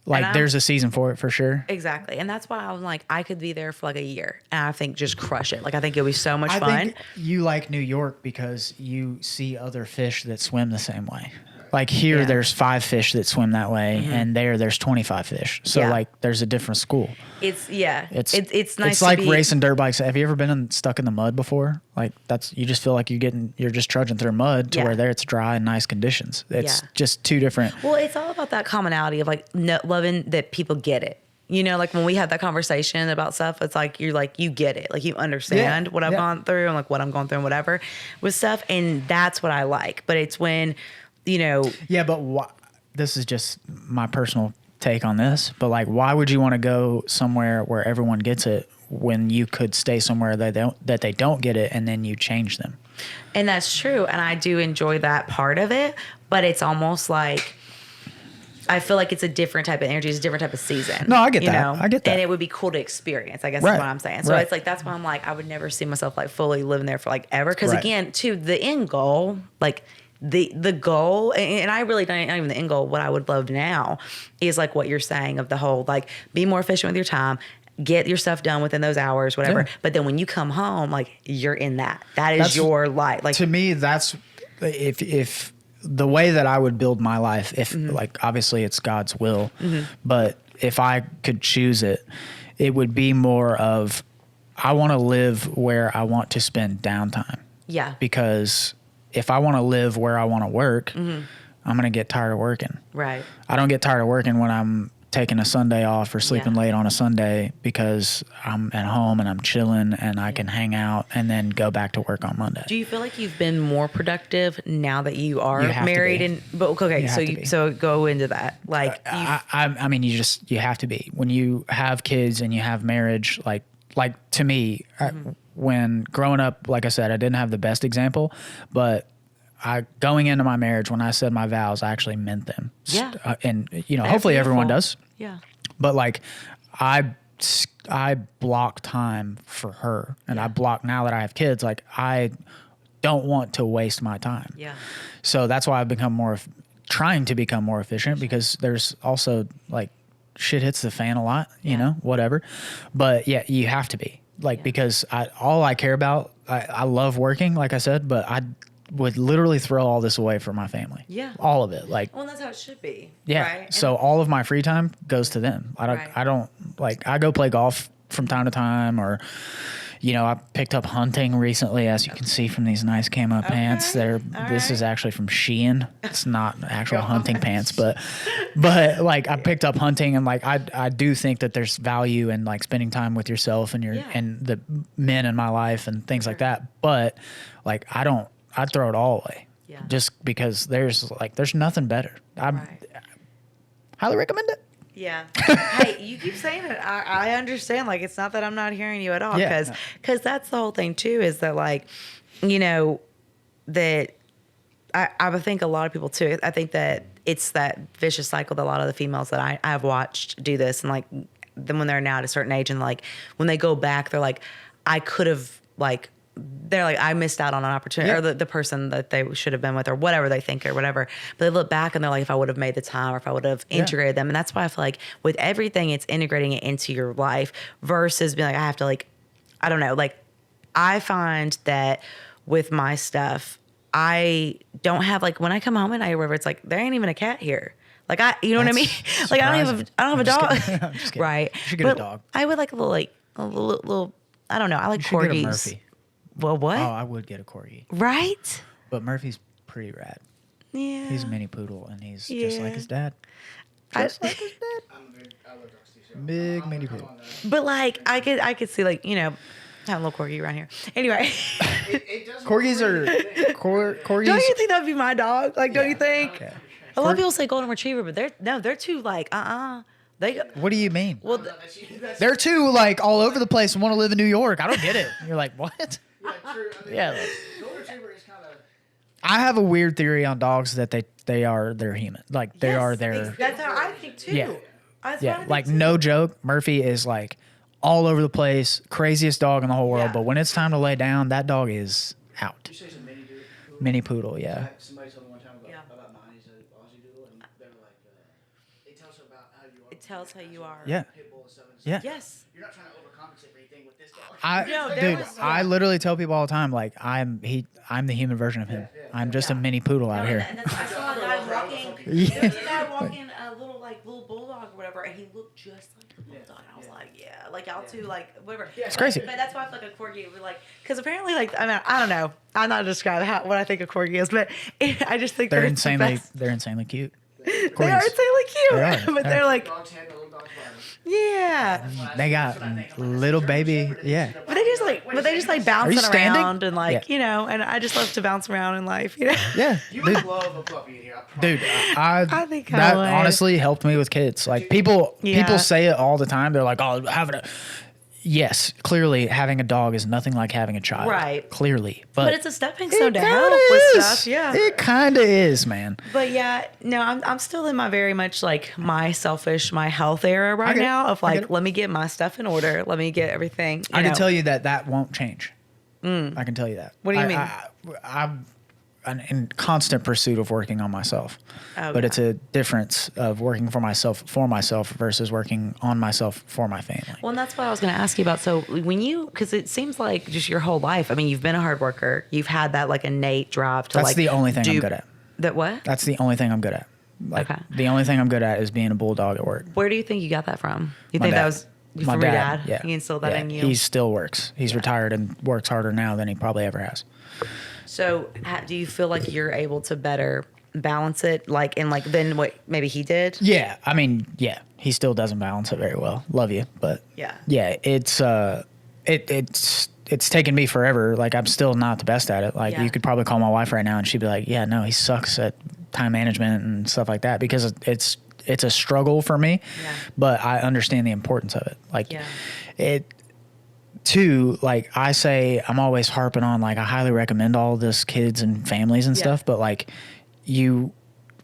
Like I'm- there's a season for it for sure. Exactly. And that's why I'm like, I could be there for like a year, and I think just crush it. Like, I think it'll be so much I fun. think you like New York because you see other fish that swim the same way. Like here, Yeah. there's 5 fish that swim that way, and there's 25 fish. So Yeah. like, there's a different school. It's nice. It's to like be, racing dirt bikes. Have you ever been stuck in the mud before? Like you just feel like you're just trudging through mud to Yeah. where there it's dry and nice conditions. It's just two different. Well, it's all about that commonality of like loving that people get it. You know, like when we had that conversation about stuff, it's like you get it, like you understand what I've gone through and like what I'm going through and whatever with stuff, and that's what I like. But it's when, Yeah, but this is just my personal take on this. But like, why would you want to go somewhere where everyone gets it when you could stay somewhere that they don't get it, and then you change them? And that's true, and I do enjoy that part of it. But it's almost like, I feel like it's a different type of energy. It's a different type of season. No, I get that. Know? I get that. And it would be cool to experience, I guess Right. is what I'm saying. So Right. it's like, that's why I'm like, I would never see myself like fully living there for like ever. Because Right. again, too, the end goal, like the goal, and I really don't, not even the end goal, what I would love now is like what you're saying of the whole, like be more efficient with your time, get your stuff done within those hours, whatever. Yeah. But then when you come home, like you're in that. That is That's- your life. Like To me, that's if the way that I would build my life, if like obviously it's God's will, but if I could choose it, it would be more of I want to live where I want to spend downtime. yeah. Because if I want to live where I want to work, I'm going to get tired of working. Right. I don't get tired of working when I'm taking a Sunday off or sleeping Yeah. late on a Sunday because I'm at home and I'm chilling and I can hang out and then go back to work on Monday. Do you feel like you've been more productive now that you are You have to married? be. And but okay, You so have to be. so go into that. Like I mean, you have to be. When you have kids and you have marriage, like to me, when growing up, like I said, I didn't have the best example, but going into my marriage, when I said my vows, I actually meant them. Yeah. And They're hopefully everyone beautiful. does. Yeah. But like, I block time for her, and I block now that I have kids. Like, I don't want to waste my time. Yeah. So that's why I've become trying to become more efficient, because there's also like shit hits the fan a lot, you know, whatever. But yeah, you have to be because all I care about, I love working, like I said, but I would literally throw all this away for my family. Yeah. All of it. Like, Well, that's how it should be. yeah. Right? So all of my free time goes to them. Right. I don't like, I go play golf from time to time, or, I picked up hunting recently, as you can see from these nice camo pants. This is actually from Shein. It's not actual hunting pants, but like I picked up hunting, and like, I do think that there's value in like spending time with yourself and and the men in my life and things like that. But like, I'd throw it all away. Yeah. Just because there's nothing better. Highly recommend it. Yeah. Hey, you keep saying it. I understand. Like, it's not that I'm not hearing you at all. Yeah. Because that's the whole thing, too, is that, like, that I think a lot of people, too, I think that it's that vicious cycle that a lot of the females that I've watched do this. And, like, then when they're now at a certain age and, like, when they go back, they're like, I could have, like, they're like, I missed out on an opportunity, or the person that they should have been with, or whatever they think, or whatever. But they look back and they're like, if I would have made the time, or if I would have integrated them. And that's why I feel like with everything, it's integrating it into your life versus being like, I have to, like, I don't know. Like, I find that with my stuff, I don't have, like, when I come home at night or wherever, it's like, there ain't even a cat here. Like, you know what I mean? Like, I don't have a dog. I'm just kidding. Right. You should get a dog. I would like a little, I don't know. I like You should get a corgis. Murphy. Well, what? Oh, I would get a corgi. Right? But Murphy's pretty rad. Yeah. He's a mini poodle, and he's just like his dad. I- Just like his dad. I love dogs too. So Big mini poodle. But like, I could see, like, having a little corgi around here. Anyway, It does Corgis are corgis. don't you think that'd be my dog? Like, don't you think? Okay. A lot of people say golden retriever, but they're too like, They What do you mean? well, They're too like all over the place and want to live in New York. I don't get it. You're like, what? Yeah, true. I mean, Yeah. Like, Golden Retriever is kind of. I have a weird theory on dogs that they're human. Like they are their That's how I think too. Yeah. That's what I yeah. think Like too. no joke, Murphy is like all over the place, craziest dog in the whole world. Yeah. But when it's time to lay down, that dog is out. You say some mini doodle? Mini poodle, yeah. Somebody told me one time about mine. He's an Aussie doodle, and they were like, it tells about how you It tells how you are. Yeah. Pit bull is 7 Yeah. Yes. You're not trying to overcompensate for anything with this dog. I literally tell people all the time, like I'm the human version of him. I'm just a mini poodle out here. And that's, I saw a guy walking. Yeah. There was a guy walking a little bulldog or whatever, and he looked just like the bulldog. And I was like, yeah, like y'all two, like whatever. It's crazy. But that's why I feel like a corgi would like, because apparently, like, I mean, I don't know. I'm not describing what I think a corgi is, but I just think They're that it's the insanely best. cute. They are Corgis. insanely cute, They are. but they're like, Dog's head, the little dog's body. yeah. They got little baby. Yeah. But they just like you bouncing standing? around and like, Yeah. you know, and I just love to bounce around in life, you know. Yeah. You Dude, would love a puppy in here. dude, I think I that would. honestly helped me with kids. Like people Yeah. say it all the time. They're like, "Oh, having a." Yes, clearly having a dog is nothing like having a child. Right. Clearly, But but it's a stepping it stone to kinda help with is. stuff, yeah. It kind of is, man. But yeah, no, I'm still in my very much like my selfish, my health era right get it. now of I get like, it. let me get my stuff in order. Let me get everything. I can tell you that won't change. I can tell you that. What do you mean? I'm in constant pursuit of working on myself, Oh, but yeah. it's a difference of working for myself versus working on myself for my family. Well, and that's what I was going to ask you about. So when because it seems like just your whole life, I mean, you've been a hard worker. You've had that like innate drive to That's like the only thing I'm good at. That what? That's the only thing I'm good at. Like Okay. the only thing I'm good at is being a bulldog at work. Where do you think you got that from? You My think dad. that was My from your dad? Yeah. He instilled that Yeah. in you? He still works. He's retired and works harder now than he probably ever has. So do you feel like you're able to better balance it like than what maybe he did? Yeah. I mean, yeah, he still doesn't balance it very well. Love you, but Yeah. yeah, it's taken me forever. Like I'm still not the best at it. Like Yeah. you could probably call my wife right now and she'd be like, yeah, no, he sucks at time management and stuff like that because it's a struggle for me, Yeah. but I understand the importance of it. Like Yeah. Two, like I say, I'm always harping on, like I highly recommend all this kids and families and Yeah. stuff, but like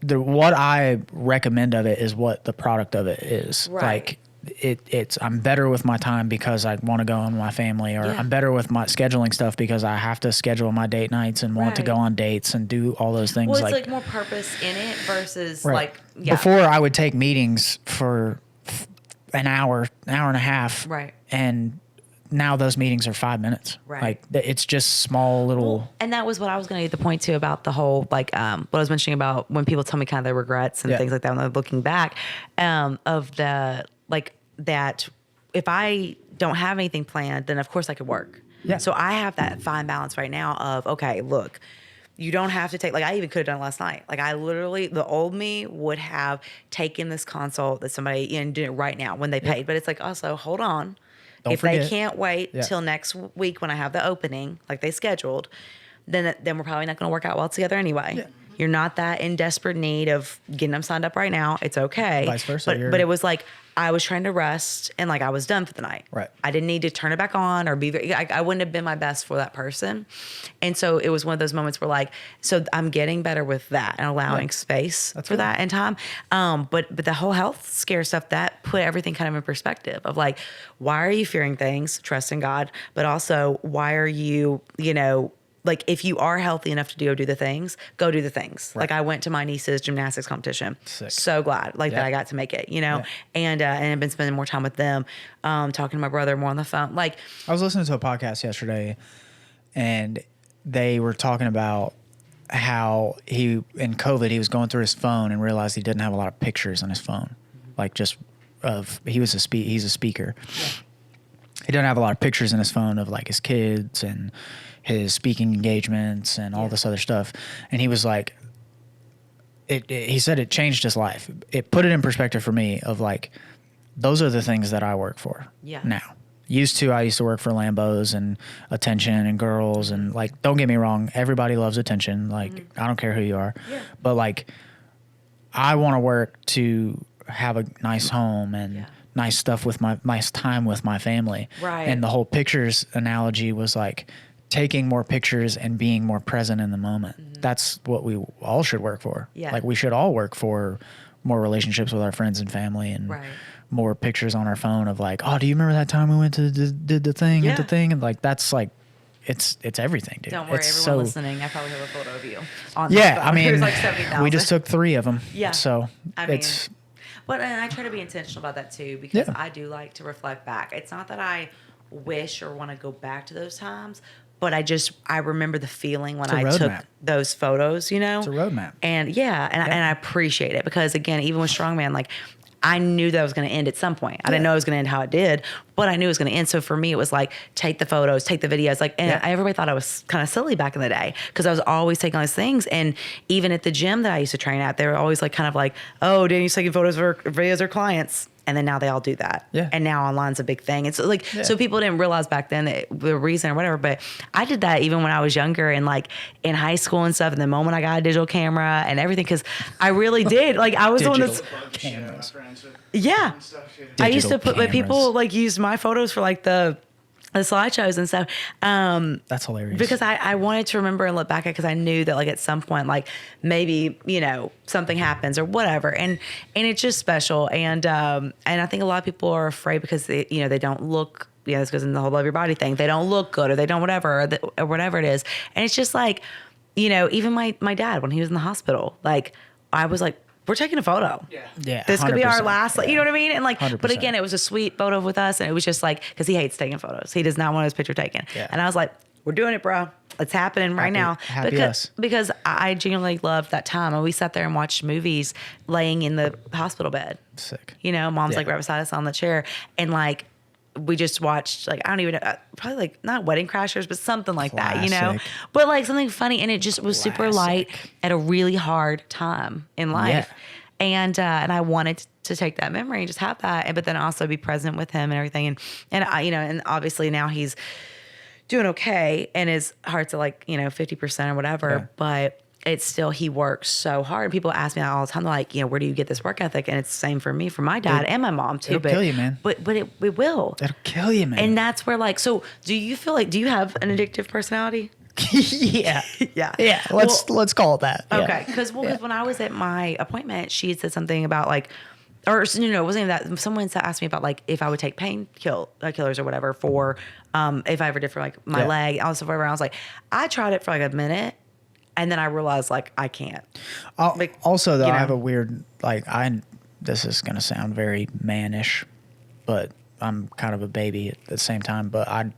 what I recommend of it is what the product of it is. Right. Like I'm better with my time because I want to go on with my family, or Yeah. I'm better with my scheduling stuff because I have to schedule my date nights and want to Right. go on dates and do all those things. Well, it's like more purpose in it versus Right. like, yeah. Before I would take meetings for an hour and a half. Right. And now those meetings are 5 minutes. Right. Like it's just small little. And that was what I was going to get the point to about the whole, like, what I was mentioning about when people tell me kind of their regrets and Yeah. things like that when they're looking back, of the, like, that if I don't have anything planned, then of course I could work. Yeah. So I have that fine balance right now of, okay, look, you don't have to take, like I even could have done it last night. Like I literally, the old me would have taken this consult that somebody and did it right now when they paid. But it's like, also, hold on. Don't If they forget. can't wait Yeah. till next week when I have the opening, like they scheduled, then we're probably not going to work out well together anyway. Yeah. You're not that in desperate need of getting them signed up right now. It's okay. Vice versa, But it was like I was trying to rest and like I was done for the night. Right. I didn't need to turn it back on or be very, I wouldn't have been my best for that person. And so it was one of those moments where like, so I'm getting better with that and allowing space for good. that and time. But the whole health scare stuff, that put everything kind of in perspective of like, why are you fearing things? Trust in God. But also, why are you, like if you are healthy enough to go do the things, go do the things. Right. Like I went to my niece's gymnastics competition. Sick. So glad that Yeah. I got to make it, Yeah. and I've been spending more time with them, talking to my brother more on the phone. Like, I was listening to a podcast yesterday, and they were talking about how in COVID he was going through his phone and realized he didn't have a lot of pictures on his phone, like just he's a speaker. He doesn't have a lot of pictures in his phone of like his kids and his speaking engagements and all this other stuff. And he was like, he said it changed his life. It put it in perspective for me of like, those are the things that I work for now. I used to work for Lambos and attention and girls and like, don't get me wrong, everybody loves attention. Like, I don't care who you are, but like, I want to work to have a nice home and nice stuff with nice time with my family. Right. And the whole pictures analogy was like taking more pictures and being more present in the moment. That's what we all should work for. Yeah. Like we should all work for more relationships with our friends and family and more pictures on our phone of like, oh, do you remember that time we went to did the thing at the thing? And like, that's like, it's everything, dude. don't worry, it's everyone listening. I probably have a photo of you on Yeah. this phone. I mean, There's like 70,000. we just took 3 of them. Yeah. So I mean, it's, But and I try to be intentional about that too, because Yeah. I do like to reflect back. It's not that I wish or want to go back to those times, but I remember the feeling when It's a I took roadmap. those photos, you know? It's a roadmap. And and I appreciate it, because again, even with Strongman, like I knew that was going to end at some point. I didn't know it was going to end how it did, but I knew it was going to end. So for me, it was like, take the photos, take the videos. Like, and everybody thought I was kind of silly back in the day, because I was always taking all these things. And even at the gym that I used to train at, they were always like, kind of like, oh, Danny's taking photos for videos or clients. And then now they all do that. Yeah. And now online's a big thing. And so like, so people didn't realize back then the reason or whatever, but I did that even when I was younger and like in high school and stuff. And the moment I got a digital camera and everything, cause I really did. Like I was the one that's, Cameras. yeah. I used to Digital put, but people cameras. like used my photos for like the slideshows and stuff. That's hilarious. Because I wanted to remember and look back at, because I knew that like at some point, like maybe, you know, something happens or whatever. And it's just special. And I think a lot of people are afraid because they, you know, they don't look, you know, this goes in the whole love your body thing. They don't look good or they don't whatever, or whatever it is. And it's just like, you know, even my dad, when he was in the hospital, like I was like, we're taking a photo. Yeah, This could be our 100%. last, like, you know what I mean? And like, 100%. but again, it was a sweet photo with us. And it was just like, cause he hates taking photos. He does not want his picture taken. Yeah. And I was like, we're doing it, bro. It's happening right now. Happy us. Because I genuinely loved that time. And we sat there and watched movies laying in the hospital bed. Sick. You know, mom's Yeah. like right beside us on the chair. And like, we just watched, like, I don't even know, probably like not Wedding Crashers, but something like that, you know? Classic. But like something funny. And it just was super light at a really hard time in life. Yeah. And I wanted to take that memory and just have that, but then also be present with him and everything. And I, you know, and obviously now he's doing okay, and his heart's at like, you know, 50% or whatever. Yeah. But it's still, he works so hard. And people ask me that all the time. They're like, you know, where do you get this work ethic? And it's the same for me, for my dad and my mom too. It'll kill you, man. But it will. That'll kill you, man. And that's where like, so do you feel like, do you have an addictive personality? yeah. Yeah. Yeah. Let's call it that. Yeah. Okay, because when I was at my appointment, she had said something about like, or no, it wasn't even that. Someone asked me about like if I would take killers or whatever for if I ever did for like my leg, also whatever. I was like, I tried it for like a minute, and then I realized like I can't. Like, Also, though, you I know. have a weird this is gonna sound very mannish, but I'm kind of a baby at the same time. But I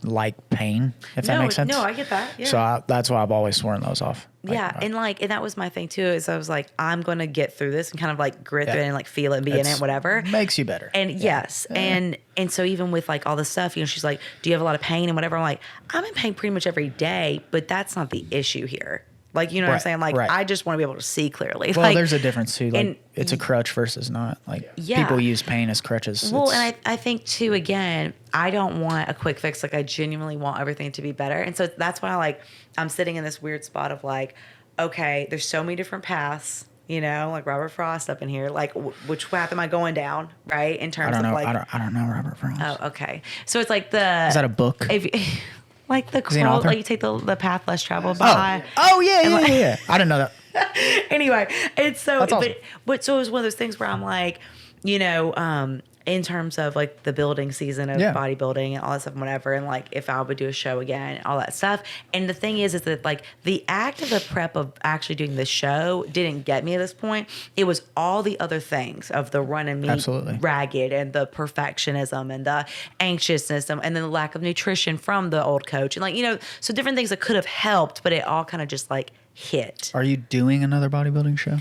like pain, if that makes sense. No, I get that. Yeah. So that's why I've always sworn those off. Yeah, and that was my thing too. Is I was like, I'm gonna get through this and kind of like grit Yeah. through it and like feel it and be in it, whatever. Makes you better. And yes, and so even with like all this stuff, you know, she's like, "Do you have a lot of pain and whatever?" I'm like, "I'm in pain pretty much every day, but that's not the issue here." Like, you know what I'm Right, saying? Like, right. I just want to be able to see clearly. Well, like, there's a difference too. Like, and- it's a crutch versus not. Like, Yeah. people use pain as crutches. Well, It's- and I think too, again, I don't want a quick fix. Like, I genuinely want everything to be better. And so that's why I'm sitting in this weird spot of like, okay, there's so many different paths, you know, like Robert Frost up in here. Like, which path am I going down, right? In I terms don't know. of like, I don't know Robert Frost. oh, okay. So it's like the. Is that a book? If, like the he an quote, author? like you take the path less traveled by. Oh yeah. I didn't know that. Anyway, it's so, That's awesome. but so it was one of those things where I'm like, you know, in terms of like the building season of Yeah. bodybuilding and all that stuff and whatever, and like if I would do a show again, all that stuff. And the thing is that like the act of the prep of actually doing the show didn't get me at this point. It was all the other things of the running me Absolutely. ragged and the perfectionism and the anxiousness and then the lack of nutrition from the old coach. And like, you know, so different things that could have helped, but it all kind of just like hit. Are you doing another bodybuilding show?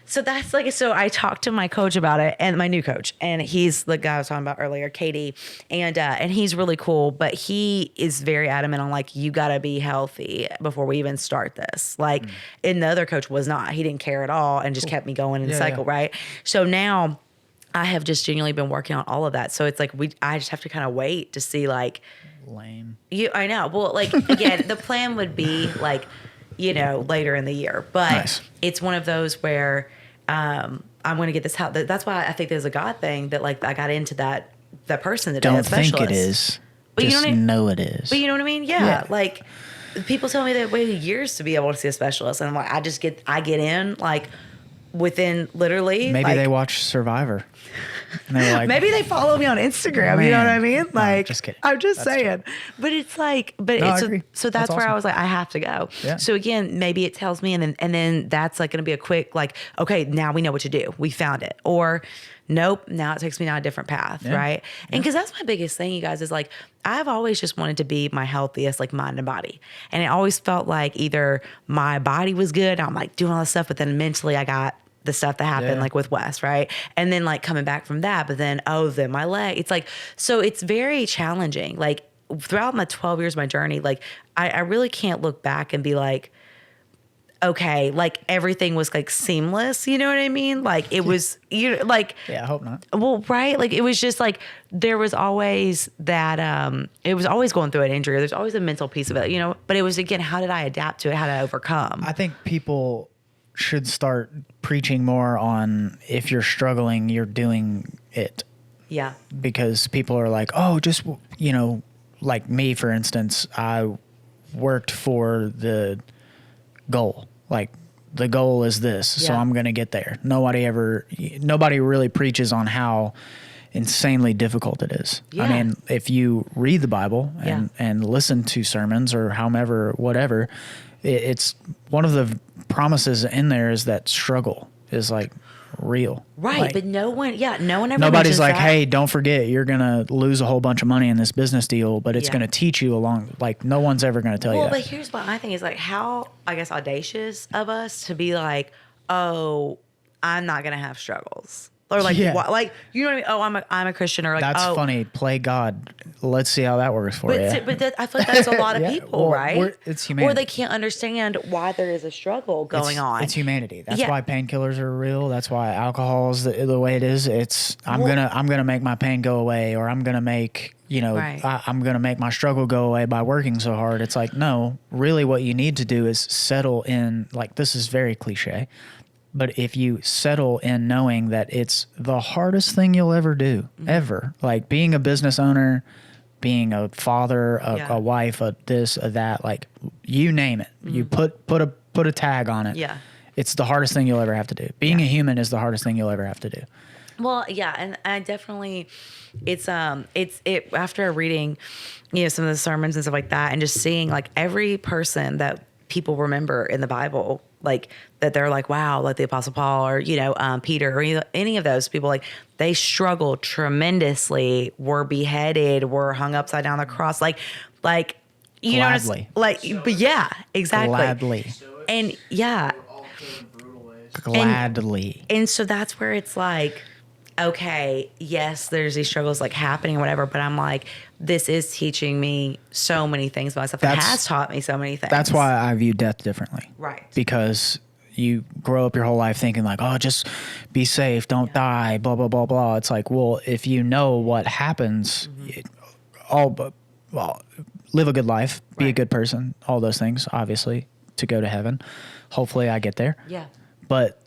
So that's like, so I talked to my coach about it, and my new coach, and he's the guy I was talking about earlier, Katie, and he's really cool, but he is very adamant on like, you got to be healthy before we even start this. Like, and the other coach was not, he didn't care at all and just kept me going in the cycle. Yeah. Right. So now I have just genuinely been working on all of that. So it's like, I just have to kind of wait to see like, Lame. I know. Well, like, again, the plan would be like, you know, later in the year, but Nice. it's one of those where I'm going to get this house. That's why I think there's a God thing that like I got into that person that Don't did think specialist. it is. But you Just know what I mean? know it is. But you know what I mean? Yeah. Yeah. Like people tell me they waited years to be able to see a specialist, and I'm like, I get in like within literally Maybe like, they watch Survivor. And they were like, maybe they follow me on Instagram. You know what I mean? Like, just kidding. I'm just That's saying. But it's like, but No, I it's agree. so That's that's where awesome. I was like, I have to go. Yeah. So again, maybe it tells me, and then that's like going to be a quick like, okay, now we know what to do. We found it. Or nope, now it takes me down a different path, Yeah. right? And because that's my biggest thing, you guys, is like I've always just wanted to be my healthiest, like mind and body, and it always felt like either my body was good, I'm like doing all this stuff, but then mentally I got the stuff that happened Yeah. like with Wes, right? And then like coming back from that, but then then my leg. It's like, so it's very challenging. Like throughout my 12 years of my journey, like I really can't look back and be like, okay, like everything was like seamless, you know what I mean? Like it was, you know, like yeah, I hope not. well, right? Like it was just like there was always that it was always going through an injury. There's always a mental piece of it, you know. But it was again, how did I adapt to it? How did I overcome? I think people should start preaching more on if you're struggling, you're doing it. Yeah. Because people are like, oh, just, you know, like me, for instance, I worked for the goal. Like the goal is this, so Yeah. I'm going to get there. Nobody really preaches on how insanely difficult it is. Yeah. I mean, if you read the Bible Yeah. and listen to sermons or however, whatever, it's one of the promises in there is that struggle is like real. Right. Like, but no one ever nobody's mentions like, that. hey, don't forget, you're going to lose a whole bunch of money in this business deal, but it's Yeah. going to teach you along. Like, no one's ever going to tell you Well, that. but here's what I think is like how, I guess, audacious of us to be like, oh, I'm not going to have struggles. Or like, Yeah. like, you know what I mean? Oh, I'm a Christian, or like, That's oh. funny. Play God. Let's see how that works for you. But I feel like that's a lot of Yeah, people, well, right? it's humanity. Or they can't understand why there is a struggle going on. It's humanity. That's Yeah. why painkillers are real. That's why alcohol is the way it is. It's I'm gonna make my pain go away, or I'm gonna make Right. I'm gonna make my struggle go away by working so hard. It's like, no, really, what you need to do is settle in. Like, this is very cliche, but if you settle in knowing that it's the hardest thing you'll ever do, ever, like being a business owner, being a father, a wife, a this, a that, like you name it, you put a tag on it. Yeah. It's the hardest thing you'll ever have to do. Being a human is the hardest thing you'll ever have to do. Well, yeah, and I definitely, it's after reading, some of the sermons and stuff like that, and just seeing like every person that people remember in the Bible, like that they're like, wow, like the Apostle Paul or Peter or any of those people, like they struggled tremendously, were beheaded, were hung upside down the cross, like you know, Gladly. like, but yeah, exactly, Gladly. and yeah, All killed in brutal ways. Gladly. and so that's where it's like, okay, yes, there's these struggles like happening or whatever, but I'm like, this is teaching me so many things about myself. It has taught me so many things. That's why I view death differently. Right. Because you grow up your whole life thinking like, oh, just be safe, don't die, blah, blah, blah, blah. It's like, well, if you know what happens, live a good life, be a Right. good person, all those things, obviously, to go to heaven. Hopefully I get there. Yeah. But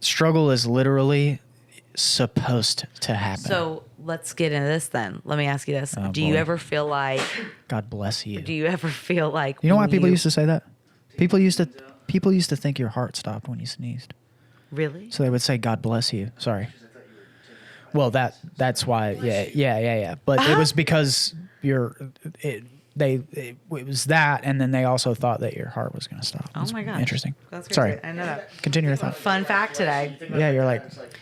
struggle is literally supposed to happen. So let's get into this then. Let me ask you this. Oh, Do you boy. ever feel like, God bless you. do you ever feel like, You know why when people used to say that? People used to think your heart stopped when you sneezed. really? So they would say, God bless you. Sorry. Well, that's why. Yeah. But it was because it was that, and then they also thought that your heart was going to stop. Oh It's my gosh. Interesting. That's crazy. Sorry. I know that. Continue your thought. Fun fact today. Yeah, you're like, It's like,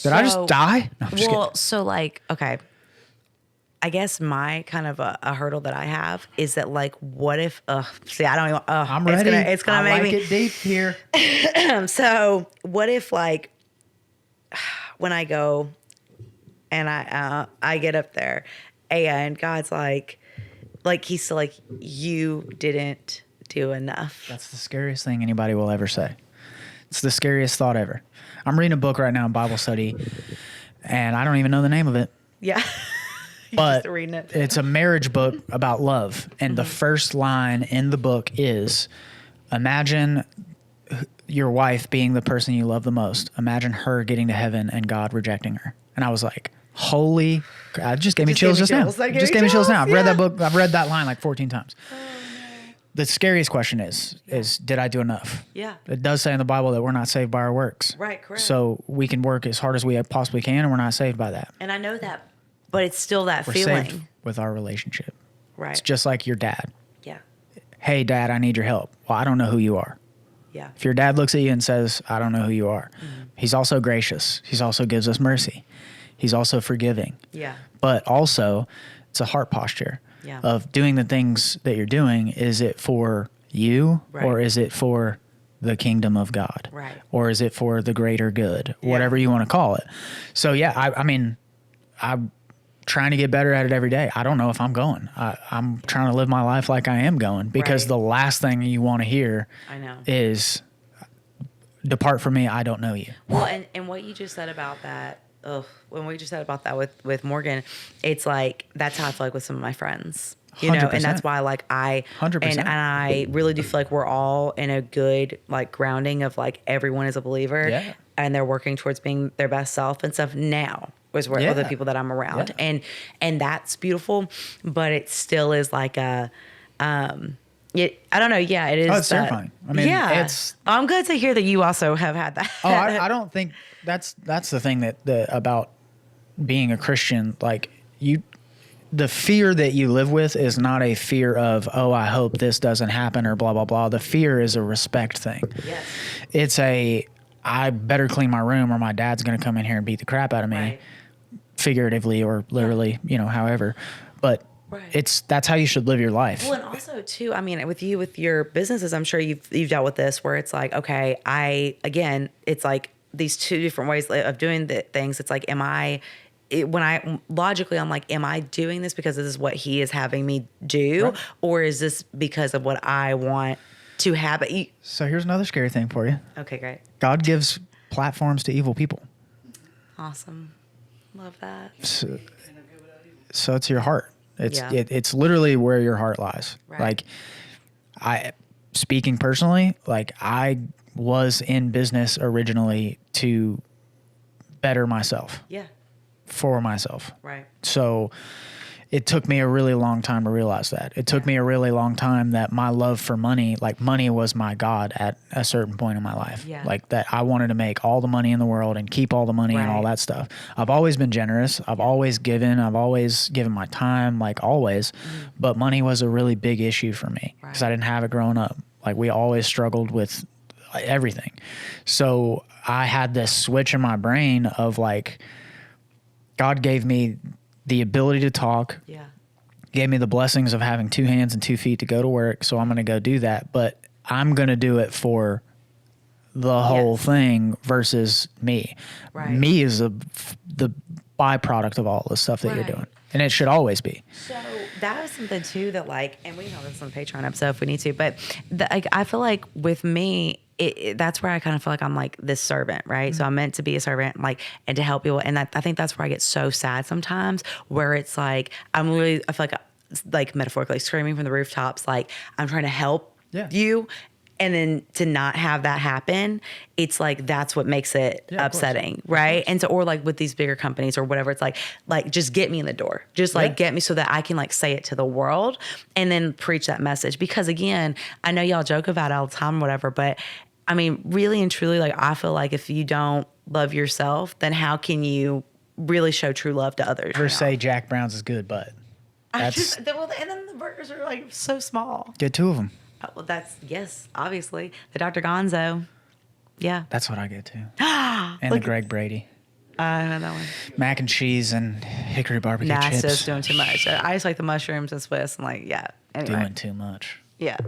did I just So- die? No, I'm just Well, kidding. so like, okay. I guess my kind of a hurdle that I have is that like, what if, see, I don't even, I'm ready. It's gonna I make like me. it deep here. So what if like, when I go and I get up there and God's like he's still like, you didn't do enough. That's the scariest thing anybody will ever say. It's the scariest thought ever. I'm reading a book right now in Bible study, and I don't even know the name of it. Yeah. But Just reading it. it's a marriage book about love. And the first line in the book is, imagine your wife being the person you love the most. Imagine her getting to heaven and God rejecting her. And I was like, holy, God, it just gave me chills just now. That Just gave me chills now. I've read that book. I've read that line like 14 times. the scariest question is did I do enough? Yeah. It does say in the Bible that we're not saved by our works. Right, correct. So we can work as hard as we possibly can, and we're not saved by that. And I know that, but it's still that We're feeling. saved with our relationship. Right. It's just like your dad. Yeah. Hey, Dad, I need your help. Well, I don't know who you are. Yeah. If your dad looks at you and says, I don't know who you are, he's also gracious. He's also gives us mercy. He's also forgiving. Yeah. But also, it's a heart posture Yeah. of doing the things that you're doing. Is it for you, Right. or is it for the kingdom of God? Right. Or is it for the greater good? Yeah. Whatever you want to call it. So, yeah, I mean, I'm trying to get better at it every day. I don't know if I'm going. I'm trying to live my life like I am going, because Right. the last thing you want to hear I know. is, depart from me, I don't know you. Well, and what you just said about that, when we just said about that with Morgan, it's like, that's how I feel like with some of my friends, you know, 100%. and that's why like 100%. and I really do feel like we're all in a good like grounding of like everyone is a believer, Yeah. and they're working towards being their best self and stuff now was where Yeah. other people that I'm around, Yeah. and that's beautiful, but it still is like a I don't know. Yeah, it is. Oh, it's terrifying. I mean, it's. I'm glad to hear that you also have had that. Oh, I don't think that's the thing that about being a Christian. Like the fear that you live with is not a fear of, oh, I hope this doesn't happen or blah blah blah. The fear is a respect thing. Yes. It's I better clean my room or my dad's gonna come in here and beat the crap out of me, Right. figuratively or literally, however. But Right. that's how you should live your life. Well, and also too, I mean, with your businesses, I'm sure you've dealt with this where it's like, okay, it's like these two different ways of doing the things. It's like, logically, I'm like, am I doing this because this is what he is having me do? Right. Or is this because of what I want to have? So here's another scary thing for you. Okay, great. God gives platforms to evil people. Awesome. Love that. So it's your heart. It's Yeah. it's literally where your heart lies. Right. Like, speaking personally, like I was in business originally to better myself, Yeah. for myself. Right. So it took me a really long time to realize that. It took me a really long time that my love for money, like money was my God at a certain point in my life. Yeah. Like that I wanted to make all the money in the world and keep all the money and all Right. that stuff. I've always been generous. I've always given. I've always given my time, like always. But money was a really big issue for me because I didn't have it growing up. Like we always struggled with everything. So I had this switch in my brain of like, God gave me the ability to talk, Yeah. gave me the blessings of having 2 hands and 2 feet to go to work. So I'm going to go do that, but I'm going to do it for the whole thing versus me. Right. Me is the byproduct of all the stuff that you're Right. doing. And it should always be. So that was something too that like, and we can talk this on the Patreon episode if we need to, but I feel like with me, that's where I kind of feel like I'm like this servant, right? So I'm meant to be a servant, like, and to help people. And I think that's where I get so sad sometimes, where it's like, I feel like metaphorically screaming from the rooftops, like I'm trying to help you. And then to not have that happen, it's like, that's what makes it upsetting. Right. And so, or like with these bigger companies or whatever, it's like just get me in the door, just like get me so that I can like say it to the world and then preach that message. Because again, I know y'all joke about it all the time, or whatever, but I mean, really and truly, like, I feel like if you don't love yourself, then how can you really show true love to others? Or say Jack Brown's is good, but that's and then the burgers are like so small. get 2 of them. Well, yes, obviously the Dr. Gonzo. Yeah. That's what I get too. And the Greg Brady. I know that one. Mac and cheese and hickory barbecue Nah, chips. it's just doing too much. I just like the mushrooms and Swiss and like, yeah. Anyway. Doing too much. Yeah.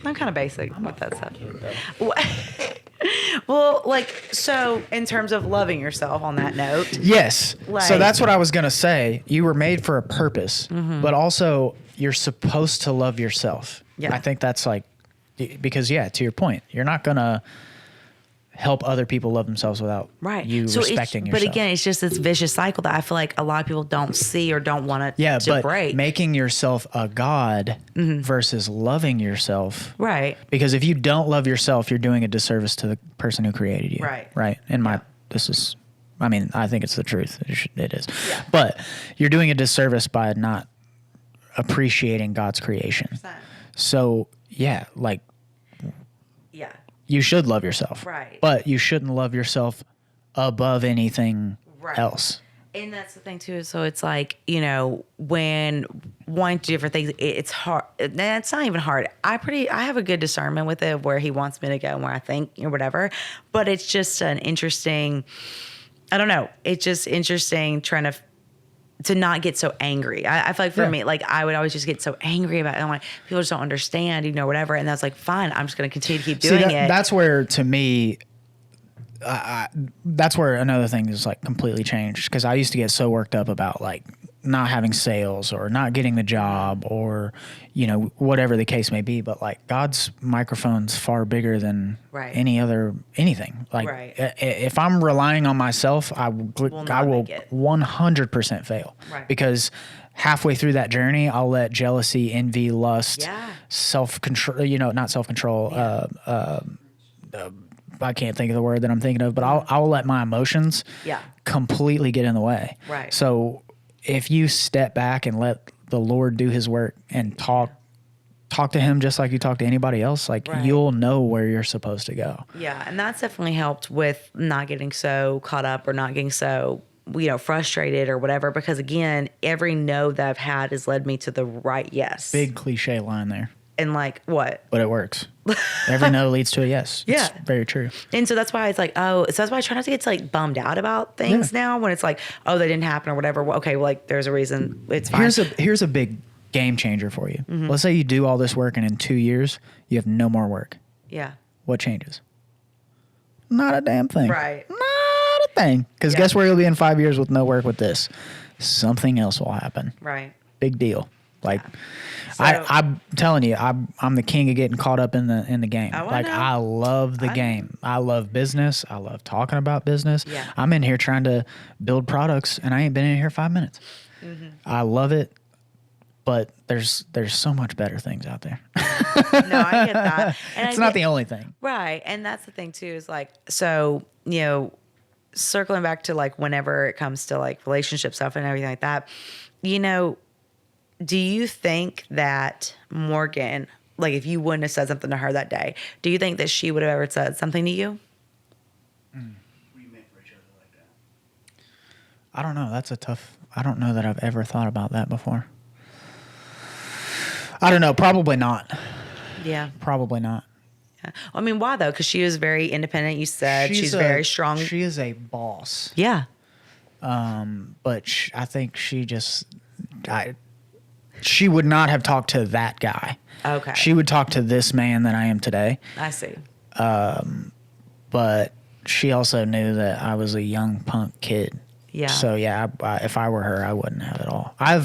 I'm kind of basic with that stuff. Well, like, so in terms of loving yourself on that note. Yes. Like, so that's what I was going to say. You were made for a purpose, but also you're supposed to love yourself. Yeah. I think that's like, because to your point, you're not going to help other people love themselves without you respecting yourself. But again, it's just this vicious cycle that I feel like a lot of people don't see or don't want to break. Making yourself a god versus loving yourself. Right. Because if you don't love yourself, you're doing a disservice to the person who created you. Right. Right. And I think it's the truth. It is. Yeah. But you're doing a disservice by not appreciating God's creation. 100%. So yeah, like Yeah. you should love yourself. Right. But you shouldn't love yourself above anything Right. else. And that's the thing too. So it's like, you know, when wanting to do different things, it's hard. And it's not even hard. I have a good discernment with it where he wants me to go and where I think or whatever. But it's just an interesting, I don't know. It's just interesting trying to not get so angry. I feel like for me, like I would always just get so angry about it. I'm like, people just don't understand, you know, whatever. And that's like, fine, I'm just going to continue to keep doing it. That's where, to me, that's where another thing is like completely changed, because I used to get so worked up about like not having sales or not getting the job or, you know, whatever the case may be. But like God's microphone's far bigger than anything. Like if I'm relying on myself, I will 100% fail, because halfway through that journey, I'll let jealousy, envy, lust, self-control, you know, not self-control, I can't think of the word that I'm thinking of, but I'll let my emotions completely get in the way. Right. So if you step back and let the Lord do his work and talk to him just like you talk to anybody else, like you'll know where you're supposed to go. Yeah. And that's definitely helped with not getting so caught up or not getting so, you know, frustrated or whatever, because again, every no that I've had has led me to the right yes. Big cliche line there. And like what? But it works. Every no leads to a yes. Yeah. It's very true. And so that's why it's like, so that's why I try not to get like bummed out about things now when it's like, oh, they didn't happen or whatever. Well, okay, well, like there's a reason. It's fine. Here's a big game changer for you. Mm-hmm. Let's say you do all this work and in 2 years you have no more work. Yeah. What changes? Not a damn thing. Right. Not a thing. Because guess where you'll be in 5 years with no work with this? Something else will happen. Right. Big deal. Like I'm telling you, I'm the king of getting caught up in the game. I love the game. I love business. I love talking about business. Yeah. I'm in here trying to build products, and I ain't been in here 5 minutes. Mm-hmm. I love it, but there's so much better things out there. No, I get that. And it's not the only thing. Right. And that's the thing too, is like, so, you know, circling back to like whenever it comes to like relationship stuff and everything like that, you know, do you think that Morgan, like if you wouldn't have said something to her that day, do you think that she would have ever said something to you? We meant for each other like that. I don't know. I don't know that I've ever thought about that before. I don't know. Probably not. Yeah. Probably not. Yeah. I mean, why though? Because she was very independent. You said she's very strong. She is a boss. Yeah. But I think she just... she would not have talked to that guy. Okay. She would talk to this man that I am today. I see. But she also knew that I was a young punk kid. Yeah. So yeah, if I were her, I wouldn't have it all. I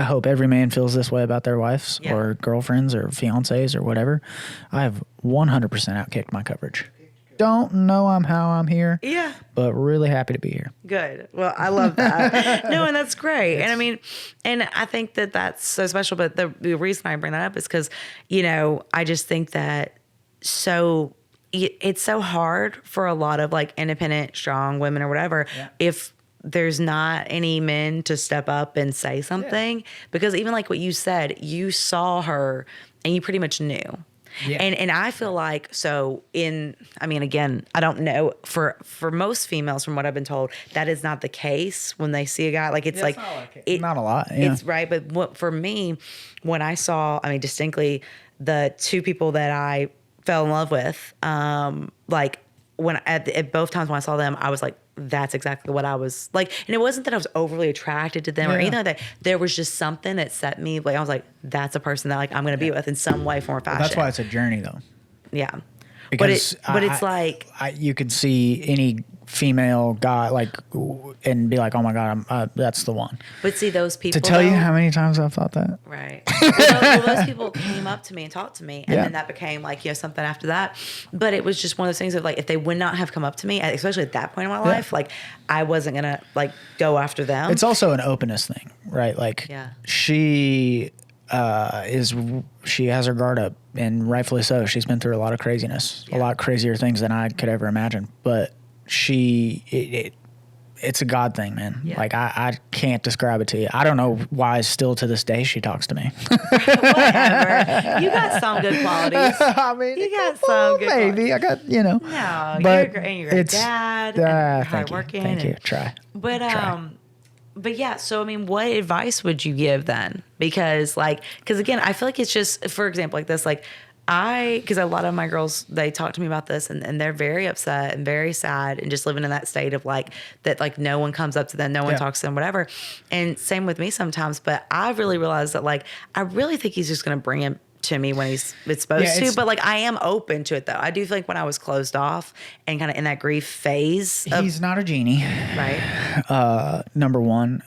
hope every man feels this way about their wives or girlfriends or fiancés or whatever. I have 100% outkicked my coverage. Don't know how I'm here. Yeah. But really happy to be here. Good. Well, I love that. No, and that's great. And I mean, and I think that that's so special. But the reason I bring that up is because, you know, I just think that it's so hard for a lot of like independent, strong women or whatever if there's not any men to step up and say something. Because even like what you said, you saw her and you pretty much knew. Yeah. And I feel like, I mean, again, I don't know, for most females, from what I've been told, that is not the case when they see a guy. Like, it's like, not a lot. Yeah. It's right. But for me, when I saw, I mean, distinctly the two people that I fell in love with, like when at both times when I saw them, I was like, that's exactly what I was like. And it wasn't that I was overly attracted to them or anything like that. There was just something that set me, like, I was like, that's a person that like I'm going to be with in some way, form, or fashion. That's why it's a journey though. Yeah. Because but it's like you could see any female guy like and be like, oh my God, that's the one. But see those people. To tell you how many times I've thought that. Right. Well, those people came up to me and talked to me, and then that became like, you know, something after that. But it was just one of those things of like, if they would not have come up to me, especially at that point in my life, like I wasn't gonna like go after them. It's also an openness thing, right? Like she has her guard up, and rightfully so. She's been through a lot of craziness, a lot crazier things than I could ever imagine. But it's a God thing, man. Yeah. Like I can't describe it to you. I don't know why still to this day she talks to me. Whatever. You got some good qualities. I mean, You got some good maybe I got, you know. No, but you're a great dad. And you're hardworking. Thank you. Try. But yeah, so I mean, what advice would you give then? Because again, I feel like it's just, for example, like this, like because a lot of my girls, they talk to me about this and they're very upset and very sad and just living in that state of like that, like no one comes up to them, no one talks to them, whatever. And same with me sometimes. But I've really realized that like I really think he's just going to bring him to me when it's supposed to. But like I am open to it though. I do feel like when I was closed off and kind of in that grief phase. He's not a genie. Right. Number one,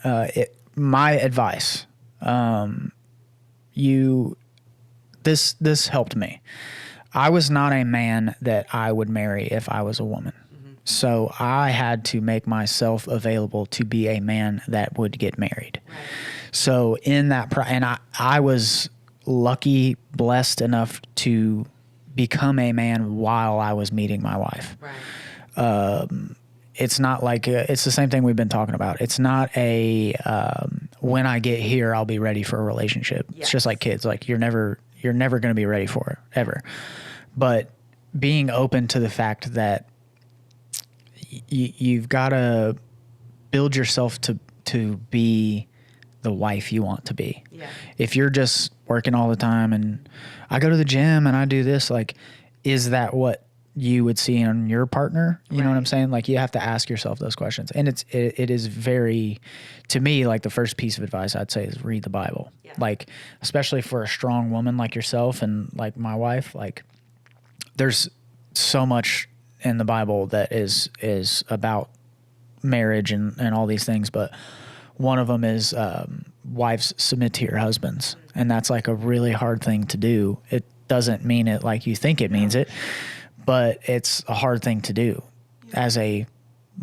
my advice, this helped me. I was not a man that I would marry if I was a woman. Mm-hmm. So I had to make myself available to be a man that would get married. Right. So in that, and I was lucky, blessed enough to become a man while I was meeting my wife. Right. It's not like it's the same thing we've been talking about. It's not a when I get here I'll be ready for a relationship. Yes. It's just like kids. Like you're never going to be ready for it ever. But being open to the fact that you've got to build yourself to be the wife you want to be. Yeah. If you're just working all the time and I go to the gym and I do this, like, is that what you would see in your partner? You know what I'm saying? Like you have to ask yourself those questions. And it is very, to me, like the first piece of advice I'd say is read the Bible. Yeah. Like, especially for a strong woman like yourself and like my wife, like there's so much in the Bible that is about marriage and all these things. But one of them is wives submit to your husbands. And that's like a really hard thing to do. It doesn't mean it like you think it means it, but it's a hard thing to do as a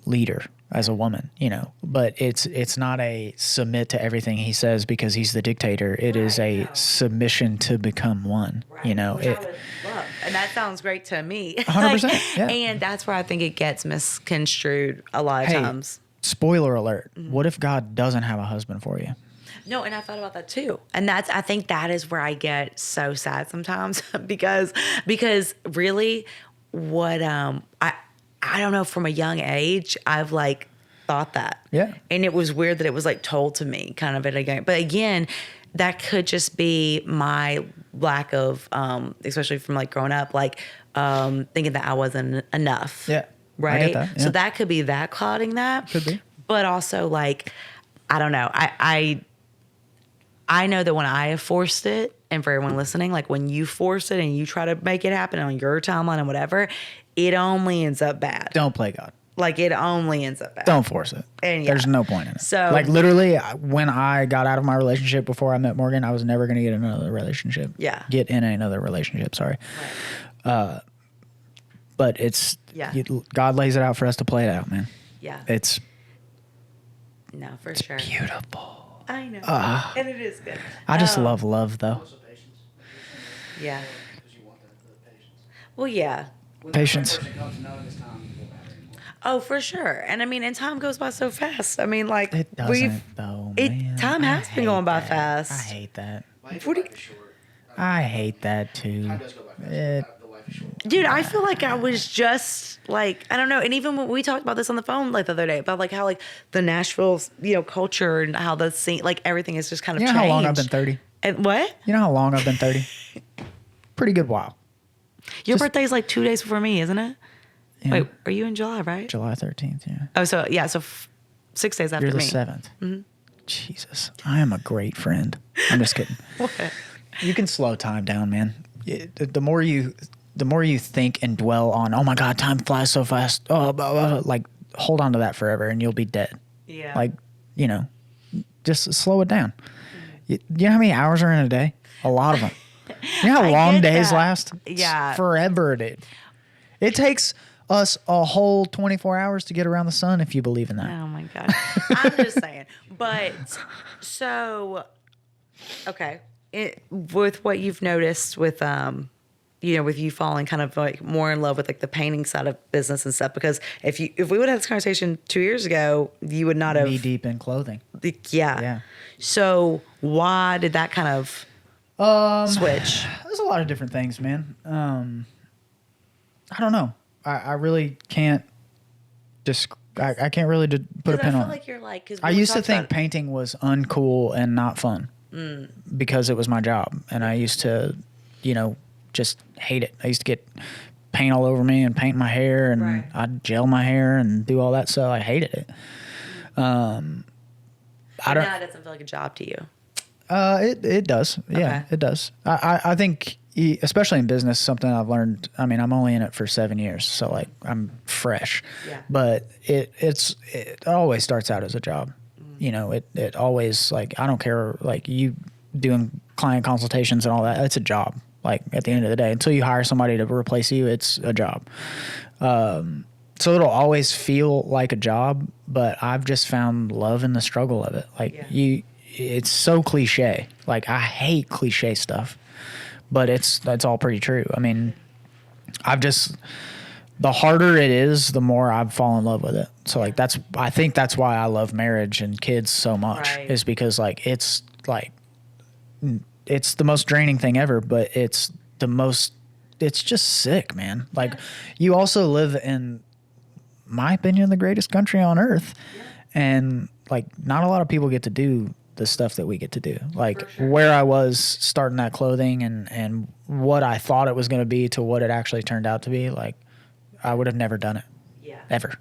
leader, as a woman, you know. But it's not a submit to everything he says because he's the dictator. It is a submission to become one, you know. Which I would love. And that sounds great to me. 100%. Yeah. And that's where I think it gets misconstrued a lot of times. Spoiler alert. Mm-hmm. What if God doesn't have a husband for you? No, and I thought about that too. And I think that is where I get so sad sometimes because really what I don't know, from a young age I've like thought that. Yeah. And it was weird that it was like told to me kind of at a young, but again, that could just be my lack of especially from like growing up, like thinking that I wasn't enough. Yeah. Right. I get that. Yeah. So that could be that clouding that. Could be. But also like I don't know. I know that when I have forced it, and for everyone listening, like when you force it and you try to make it happen on your timeline and whatever, it only ends up bad. Don't play God. Like it only ends up bad. Don't force it. And there's no point in it. So like literally when I got out of my relationship before I met Morgan, I was never going to get another relationship. Yeah. Get in another relationship. Sorry. Right. But it's, God lays it out for us to play it out, man. Yeah. It's sure. Beautiful. I know. And it is good. I just love love, though. Yeah. Well, yeah. Patience. Oh, for sure. And I mean, and time goes by so fast. I mean, like it doesn't, though, man. Time has been going by fast. I hate that. I hate that too. Dude, I feel like I was just like, I don't know. And even when we talked about this on the phone like the other day about like how like the Nashville, culture and how the scene, like everything is just kind of changed. You know how long I've been 30? And what? You know how long I've been 30? Pretty good while. Your birthday is like 2 days before me, isn't it? Yeah. Wait, are you in July, right? July 13th, yeah. Oh, so 6 days after me. You're the 7th. Mm-hmm. Jesus, I am a great friend. I'm just kidding. What? You can slow time down, man. The more you think and dwell on, oh my God, time flies so fast. Oh, blah, blah, blah, like hold on to that forever and you'll be dead. Yeah. Like, just slow it down. You know how many hours are in a day? A lot of them. You know how long days last? Yeah. It's forever, dude. It takes us a whole 24 hours to get around the sun if you believe in that. Oh my God. I'm just saying. But so, okay. With what you've noticed with, with you falling kind of like more in love with like the painting side of business and stuff? Because if we would have this conversation 2 years ago, you would not have Knee deep in clothing. Yeah. So why did that kind of switch? There's a lot of different things, man. I don't know. I really can't I can't really put a pin I feel on it. like you're like, cause I used to think painting was uncool and not fun because it was my job. And I used to, just hate it. I used to get paint all over me and paint my hair and Right. I'd gel my hair and do all that stuff. I hated it. now it doesn't feel like a job to you. It does. Yeah, Okay. it does. I think, especially in business, something I've learned. I mean, I'm only in it for 7 years, so like I'm fresh. Yeah. But it always starts out as a job. It always, like, I don't care, like, you doing client consultations and all that. It's a job. Like, at the end of the day, until you hire somebody to replace you, it's a job. So it'll always feel like a job, but I've just found love in the struggle of it. Like it's so cliche. Like, I hate cliche stuff, but that's all pretty true. I mean, the harder it is, the more I've fallen in love with it. So like, I think that's why I love marriage and kids so much, Right. is because it's the most draining thing ever, but it's just sick, man. Like, you also live in, my opinion, the greatest country on earth. And like, not a lot of people get to do the stuff that we get to do. Like, where I was starting that clothing and what I thought it was going to be to what it actually turned out to be, like, I would have never done it. Yeah. Ever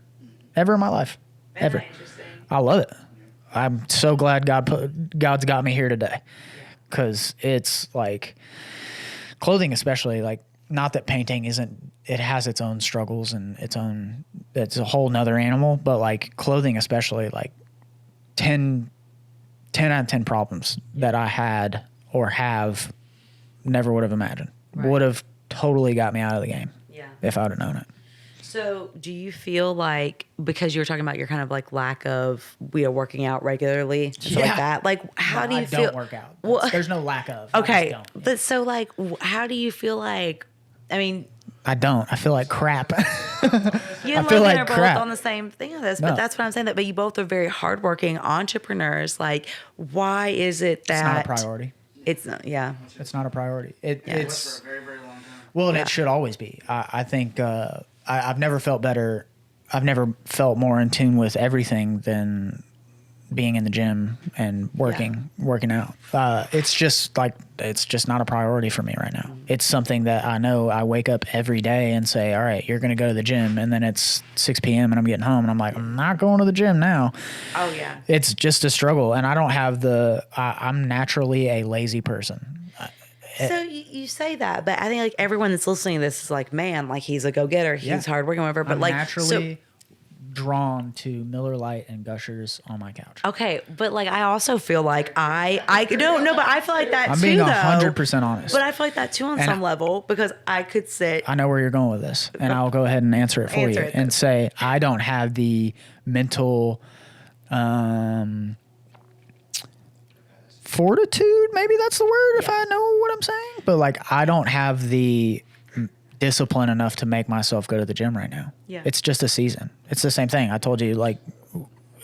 in my life. Ever. Interesting. I love it. I'm so glad God's got me here today. Because it's like, clothing especially, like, not that painting it has its own struggles and it's a whole nother animal, but like, clothing especially, like 10 out of 10 problems that I had or have never would have imagined. Right. Would have totally got me out of the game if I would have known it. So do you feel like, because you were talking about your kind of like lack of working out regularly, stuff like that, like how do you feel? I don't work out. Well, There's no lack of. I okay. just don't. But so like, how do you feel like, I mean, I don't. I feel like crap. you and I feel Logan like are both crap. on the same thing of this, but No. that's what I'm saying. But you both are very hardworking entrepreneurs. Like, why is it that It's not a priority. It's not, yeah. It's not a priority. Was It's for a very, very long time. well, and it should always be. I think I've never felt better. I've never felt more in tune with everything than being in the gym and working out. It's just not a priority for me right now. It's something that I know I wake up every day and say, all right, you're going to go to the gym. And then it's 6 p.m. and I'm getting home and I'm like, I'm not going to the gym now. Oh yeah. It's just a struggle. And I don't have I'm naturally a lazy person. So you say that, but I think like everyone that's listening to this is like, man, like he's a go-getter, he's hardworking, whatever. But I'm like naturally drawn to Miller Lite and Gushers on my couch. okay, but like I also feel like I don't know, but I feel like that I'm too. being though. 100% honest. But I feel like that too on some level, because I could sit. I know where you're going with this, and I'll go ahead and answer it for Answer you it, and say I don't have the mental fortitude, maybe that's the word, if I know what I'm saying. But like, I don't have the discipline enough to make myself go to the gym right now. Yeah. It's just a season. It's the same thing. I told you, like,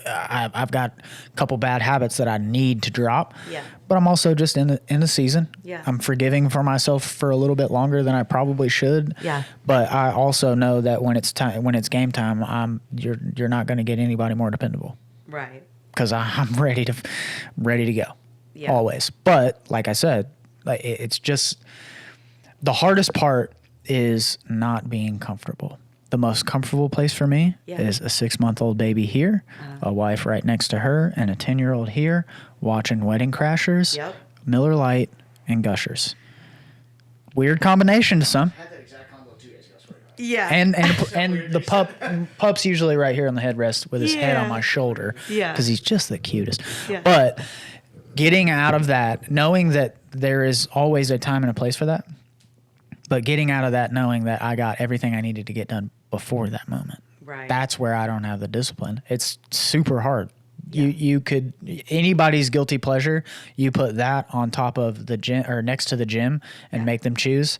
I've got a couple bad habits that I need to drop. Yeah. But I'm also just in the season. Yeah. I'm forgiving for myself for a little bit longer than I probably should. Yeah. But I also know that when it's game time, you're not going to get anybody more dependable, Right. because I'm ready to go. Yeah. Always. But like I said, like, it's just the hardest part is not being comfortable. The most comfortable place for me is a 6-month-old baby here, a wife right next to her, and a 10-year-old here watching Wedding Crashers, Miller Lite, and Gushers. Weird combination to some. I had that exact combo 2 days ago. I swear to God. Yeah. And the pup's usually right here on the headrest with his head on my shoulder. Yeah. Because he's just the cutest. Yeah. But getting out of that, knowing that there is always a time and a place for that, but getting out of that knowing that I got everything I needed to get done before that moment. Right. That's where I don't have the discipline. It's super hard. You could, anybody's guilty pleasure, you put that on top of the gym or next to the gym and make them choose.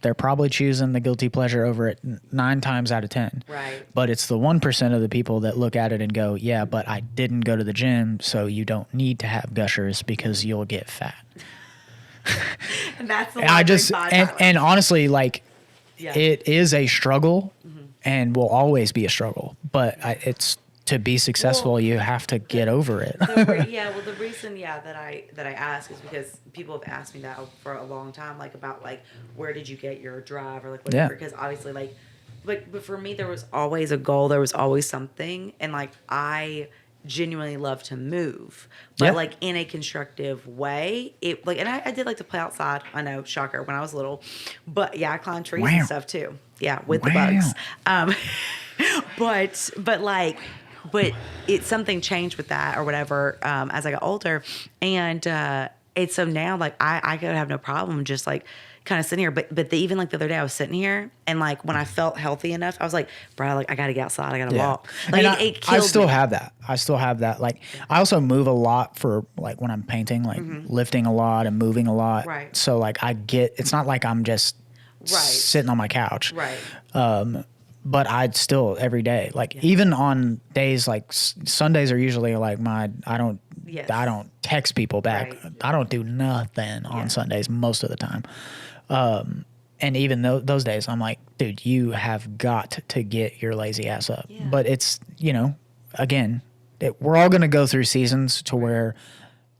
they're probably choosing the guilty pleasure over it 9 times out of 10. Right. But it's the 1% of the people that look at it and go, yeah, but I didn't go to the gym, so you don't need to have gushers because you'll get fat. And that's the and honestly, like, yeah. it is a struggle and will always be a struggle, but it's to be successful, you have to get over it. The reason, that I ask is because people have asked me that for a long time, like about like where did you get your drive or like whatever. Because obviously, like, but for me, there was always a goal. There was always something, and like I genuinely love to move, but like in a constructive way. It like, and I did like to play outside. I know, shocker, when I was little, but I climbed trees and stuff too. Yeah, with the bugs. But it's something changed with that or whatever as I got older. And it's so now, like, I could have no problem just, like, kind of sitting here. But even, like, the other day I was sitting here and, like, when I felt healthy enough, I was like, bro, like, I got to get outside. I got to walk. Like, it killed I still me. have that. I still have that. Like, I also move a lot for, like, when I'm painting, like, lifting a lot and moving a lot. Right. So, like, it's not like I'm just sitting on my couch. Right. But I'd still every day, like even on days like Sundays are usually like I don't text people back. Right. I don't do nothing on Sundays most of the time. And even those days I'm like, dude, you have got to get your lazy ass up. Yeah. But it's, again, we're all going to go through seasons to where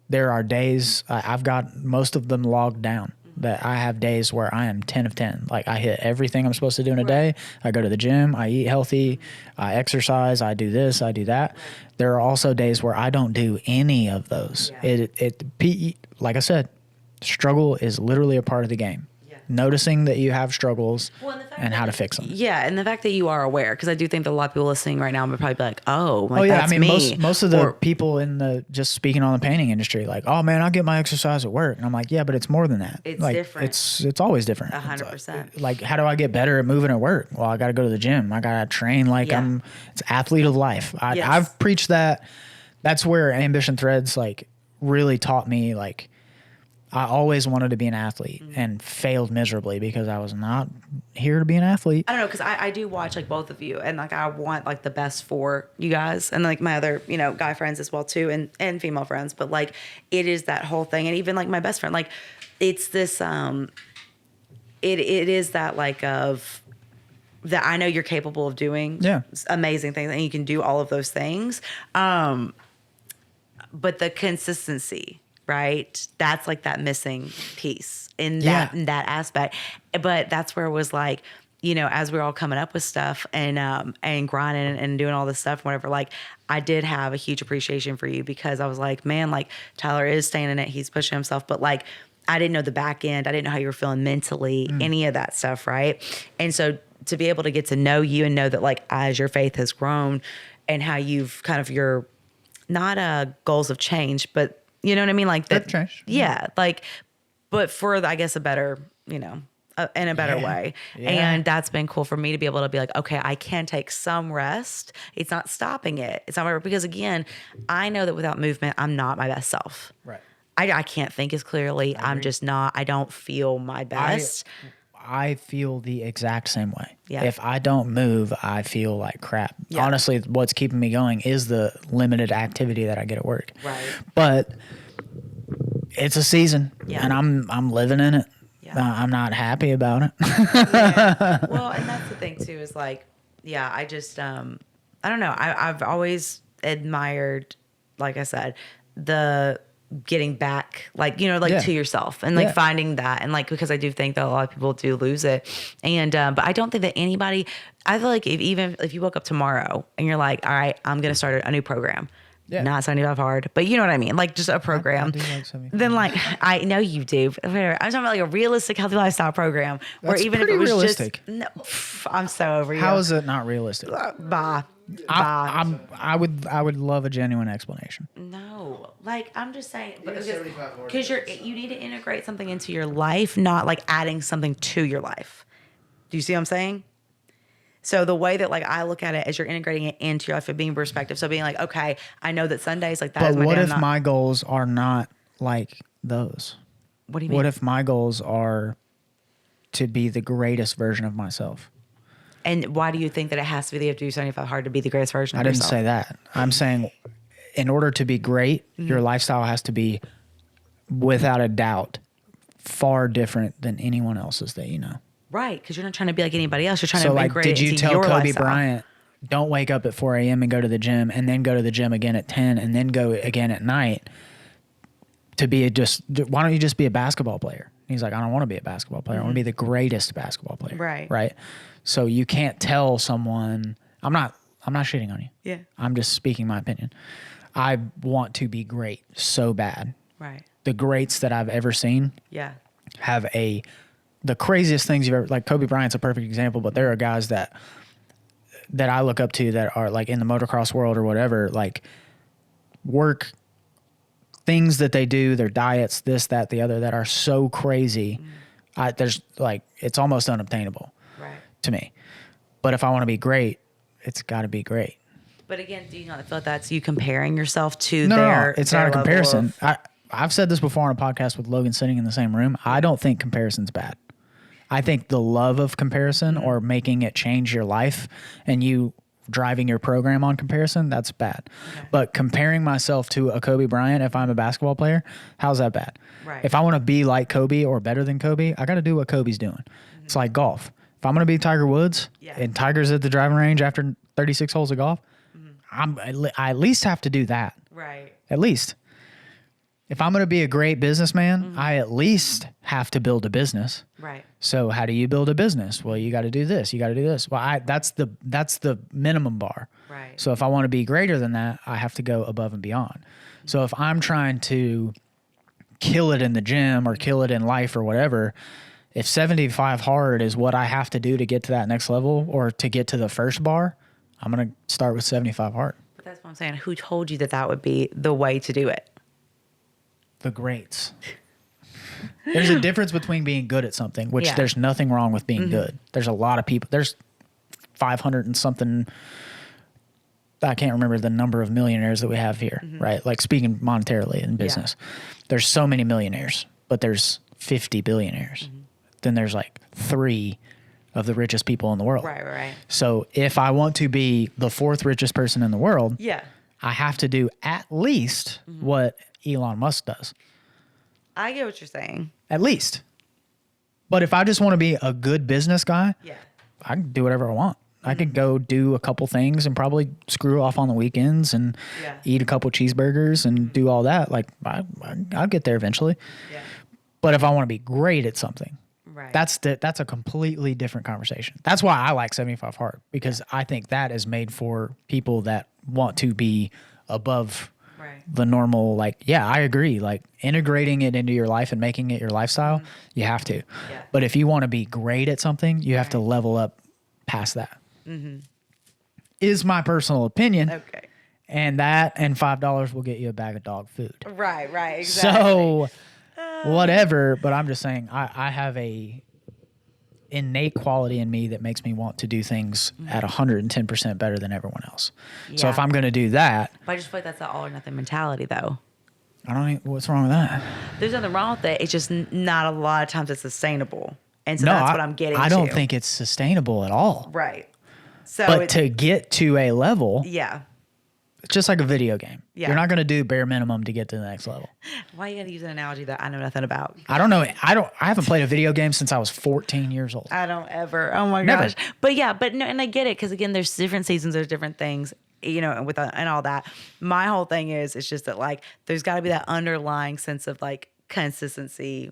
there are days I've got most of them logged down. That I have days where I am 10 of 10. Like I hit everything I'm supposed to do in a day. I go to the gym, I eat healthy, I exercise, I do this, I do that. There are also days where I don't do any of those. Like I said, struggle is literally a part of the game. Noticing that you have struggles and how to fix them. Yeah, and the fact that you are aware, because I do think that a lot of people listening right now would probably be like, that's me. Most of the people in just speaking on the painting industry, like, oh man, I get my exercise at work. And I'm like, yeah, but it's more than that. It's like, different. It's always different. 100%. Like, how do I get better at moving at work? Well, I got to go to the gym. I got to train like it's athlete of life. I've preached that. That's where Ambition Threads, like, really taught me, like, I always wanted to be an athlete and failed miserably because I was not here to be an athlete. I don't know, because I do watch like both of you, and like I want like the best for you guys, and like my other guy friends as well too, and female friends. But like it is that whole thing, and even like my best friend, like it's this it is that like of that I know you're capable of doing amazing things, and you can do all of those things, but the consistency. Right, that's like that missing piece in that aspect. But that's where it was like, as we were all coming up with stuff and grinding and doing all this stuff, and whatever. Like, I did have a huge appreciation for you because I was like, man, like Tyler is staying in it, he's pushing himself, but like I didn't know the back end, I didn't know how you were feeling mentally, any of that stuff, right? And so to be able to get to know you and know that like as your faith has grown and how you've kind of your not goals have changed, but you know what I mean? Like that. Yeah. Like, but for, I guess, a better, in a better way. Yeah. And that's been cool for me to be able to be like, okay, I can take some rest. It's not stopping it. It's not because again, I know that without movement, I'm not my best self. Right. I can't think as clearly. I'm just not, I don't feel my best. I feel the exact same way. Yeah. If I don't move, I feel like crap. Yeah. Honestly, what's keeping me going is the limited activity that I get at work. Right. But it's a season, yeah. and I'm living in it. Yeah. I'm not happy about it. Yeah. Well, and that's the thing too. Is like, I just I don't know. I've always admired, like I said, the getting back, like, to yourself and like finding that. And like, because I do think that a lot of people do lose it. And, but I don't think that anybody, I feel like even if you woke up tomorrow and you're like, all right, I'm going to start a new program. Yeah. Not 75 hard, but you know what I mean? Like just a program. I do like 75. Then like, I know you do. I'm talking about like a realistic healthy lifestyle program where that's even if it was realistic. Just, no, I'm so over you. How is it not realistic? Bye. I would love a genuine explanation. No, like I'm just saying, because you need to integrate something into your life, not like adding something to your life. Do you see what I'm saying? So the way that like I look at it as you're integrating it into your life of being perspective. So being like, okay, I know that Sundays like that. But is my what day, if my goals are not like those? What do you mean? What if my goals are to be the greatest version of myself. And why do you think that it has to be that you have to do 75 hard to be the greatest version of I didn't yourself? say that. I'm saying in order to be great, your lifestyle has to be, without a doubt, far different than anyone else's that you know. Right, because you're not trying to be like anybody else. You're trying So, to like, integrate did it you into tell your Kobe lifestyle. Bryant, don't wake up at 4 a.m. and go to the gym, and then go to the gym again at 10, and then go again at night to be why don't you just be a basketball player? And he's like, I don't want to be a basketball player. I want to be the greatest basketball player. Right. Right. So you can't tell someone, I'm not shitting on you. Yeah. I'm just speaking my opinion. I want to be great so bad. Right. The greats that I've ever seen Yeah. have the craziest things you've ever, like Kobe Bryant's a perfect example, but there are guys that I look up to that are like in the motocross world or whatever, like work things that they do, their diets, this, that, the other, that are so crazy. There's like, it's almost unobtainable Right. to me. But if I want to be great, it's got to be great. But again, do you not feel like that's you comparing yourself to No, their it's their not a level comparison. of- I've said this before on a podcast with Logan sitting in the same room. I don't think comparison's bad. I think the love of comparison or making it change your life and you driving your program on comparison, that's bad. Okay. But comparing myself to a Kobe Bryant, if I'm a basketball player, how's that bad? Right. If I want to be like Kobe or better than Kobe, I got to do what Kobe's doing. It's like golf. If I'm going to be Tiger Woods and Tiger's at the driving range after 36 holes of golf, I at least have to do that. Right. At least. If I'm going to be a great businessman, I at least have to build a business. Right. So how do you build a business? Well, you got to do this. You got to do this. Well, that's the minimum bar. Right. So if I want to be greater than that, I have to go above and beyond. So if I'm trying to kill it in the gym or kill it in life or whatever, if 75 hard is what I have to do to get to that next level or to get to the first bar, I'm going to start with 75 hard. But that's what I'm saying. Who told you that that would be the way to do it? The greats. There's a difference between being good at something, which there's nothing wrong with being good. There's a lot of people. There's 500 and something. I can't remember the number of millionaires that we have here, right? Like speaking monetarily in business. There's so many millionaires, but there's 50 billionaires. Then there's like 3 of the richest people in the world. Right, right. So if I want to be the 4th richest person in the world, Yeah. I have to do at least what Elon Musk does. I get what you're saying. At least. But if I just want to be a good business guy, Yeah. I can do whatever I want. I could go do a couple things and probably screw off on the weekends and eat a couple cheeseburgers and do all that. Like I'll get there eventually. Yeah. But if I want to be great at something, Right. that's a completely different conversation. That's why I like 75 hard, because I think that is made for people that want to be above Right. the normal. Like, yeah, I agree. Like integrating it into your life and making it your lifestyle, you have to. Yeah. But if you want to be great at something, you have to level up past that. Is my personal opinion. Okay. And that and $5 will get you a bag of dog food. Right, right, exactly. So whatever, but I'm just saying I have a innate quality in me that makes me want to do things at 110% better than everyone else. So if Yeah. I'm going to do that, But I just feel like that's the all or nothing mentality, though. I don't even, what's wrong with that? There's nothing wrong with it. It's just not a lot of times it's sustainable. And so that's what I'm getting I don't to. think it's sustainable at all. Right. So But to get to a level, yeah. it's just like a video game. Yeah. You're not going to do bare minimum to get to the next level. Why you gotta use an analogy that I know nothing about? I don't know. I haven't played a video game since I was 14 years old. I don't ever. Oh my Never. gosh. But yeah, but no, and I get it because again, there's different seasons, there's different things, you know, and with and all that. My whole thing is, it's just that like there's got to be that underlying sense of like consistency.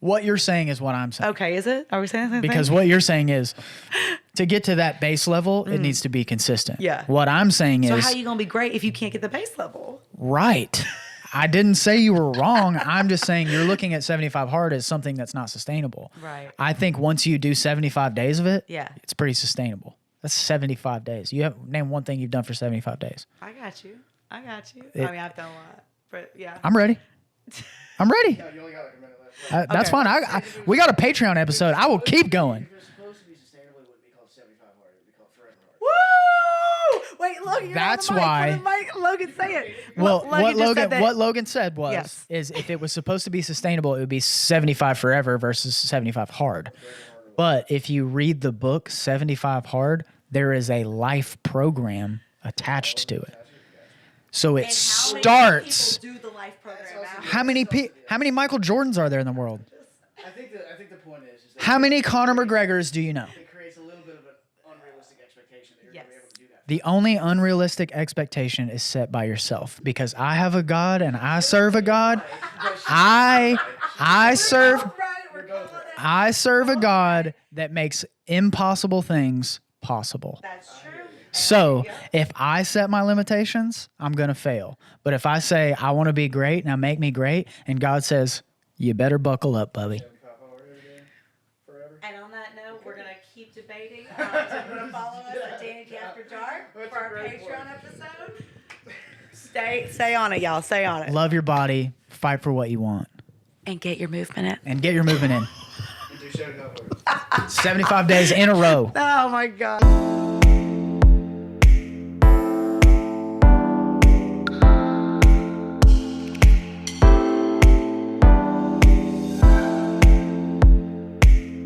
What you're saying is what I'm saying. Okay, is it? Are we saying something? Because what you're saying is to get to that base level, it needs to be consistent. Yeah. What I'm saying so is how are you gonna be great if you can't get the base level? right. I didn't say you were wrong. I'm just saying you're looking at 75 hard as something that's not sustainable. Right. I think once you do 75 days of it, Yeah. it's pretty sustainable. That's 75 days. You have name one thing you've done for 75 days. I got you. I got you. It- I mean, I've done a lot, but yeah. I'm ready. I'm ready. You only got like a minute left. That's Okay. fine. We got a Patreon episode. I will keep going. If it was supposed to be sustainable, it wouldn't be called 75 hard. It would be called forever hard. Wait, Logan, you're That's on the mic. why- Put the mic. Logan, say it. Well, just what Logan said was Yes. is if it was supposed to be sustainable, it would be 75 forever versus 75 hard. But if you read the book 75 hard, there is a life program attached to it. So it starts. Do the life program How many Michael Jordans are there in the world? I think the point is that How many Conor McGregors do you know? it creates a little bit of an unrealistic expectation that you're going to be able to do that. The only unrealistic expectation is set by yourself, because I have a God and I serve a God. I serve a God that makes impossible things possible. That's true. So if I set my limitations, I'm going to fail. But if I say, I want to be great, now make me great, and God says, you better buckle up, Bubby. And on that note, we're going to keep debating. So follow us at Danny After Dark for our Patreon episode. Stay on it, y'all. Stay on it. Love your body, fight for what you want, And get your movement in. and get your movement in. Do show 75 days in a row. Oh, my God.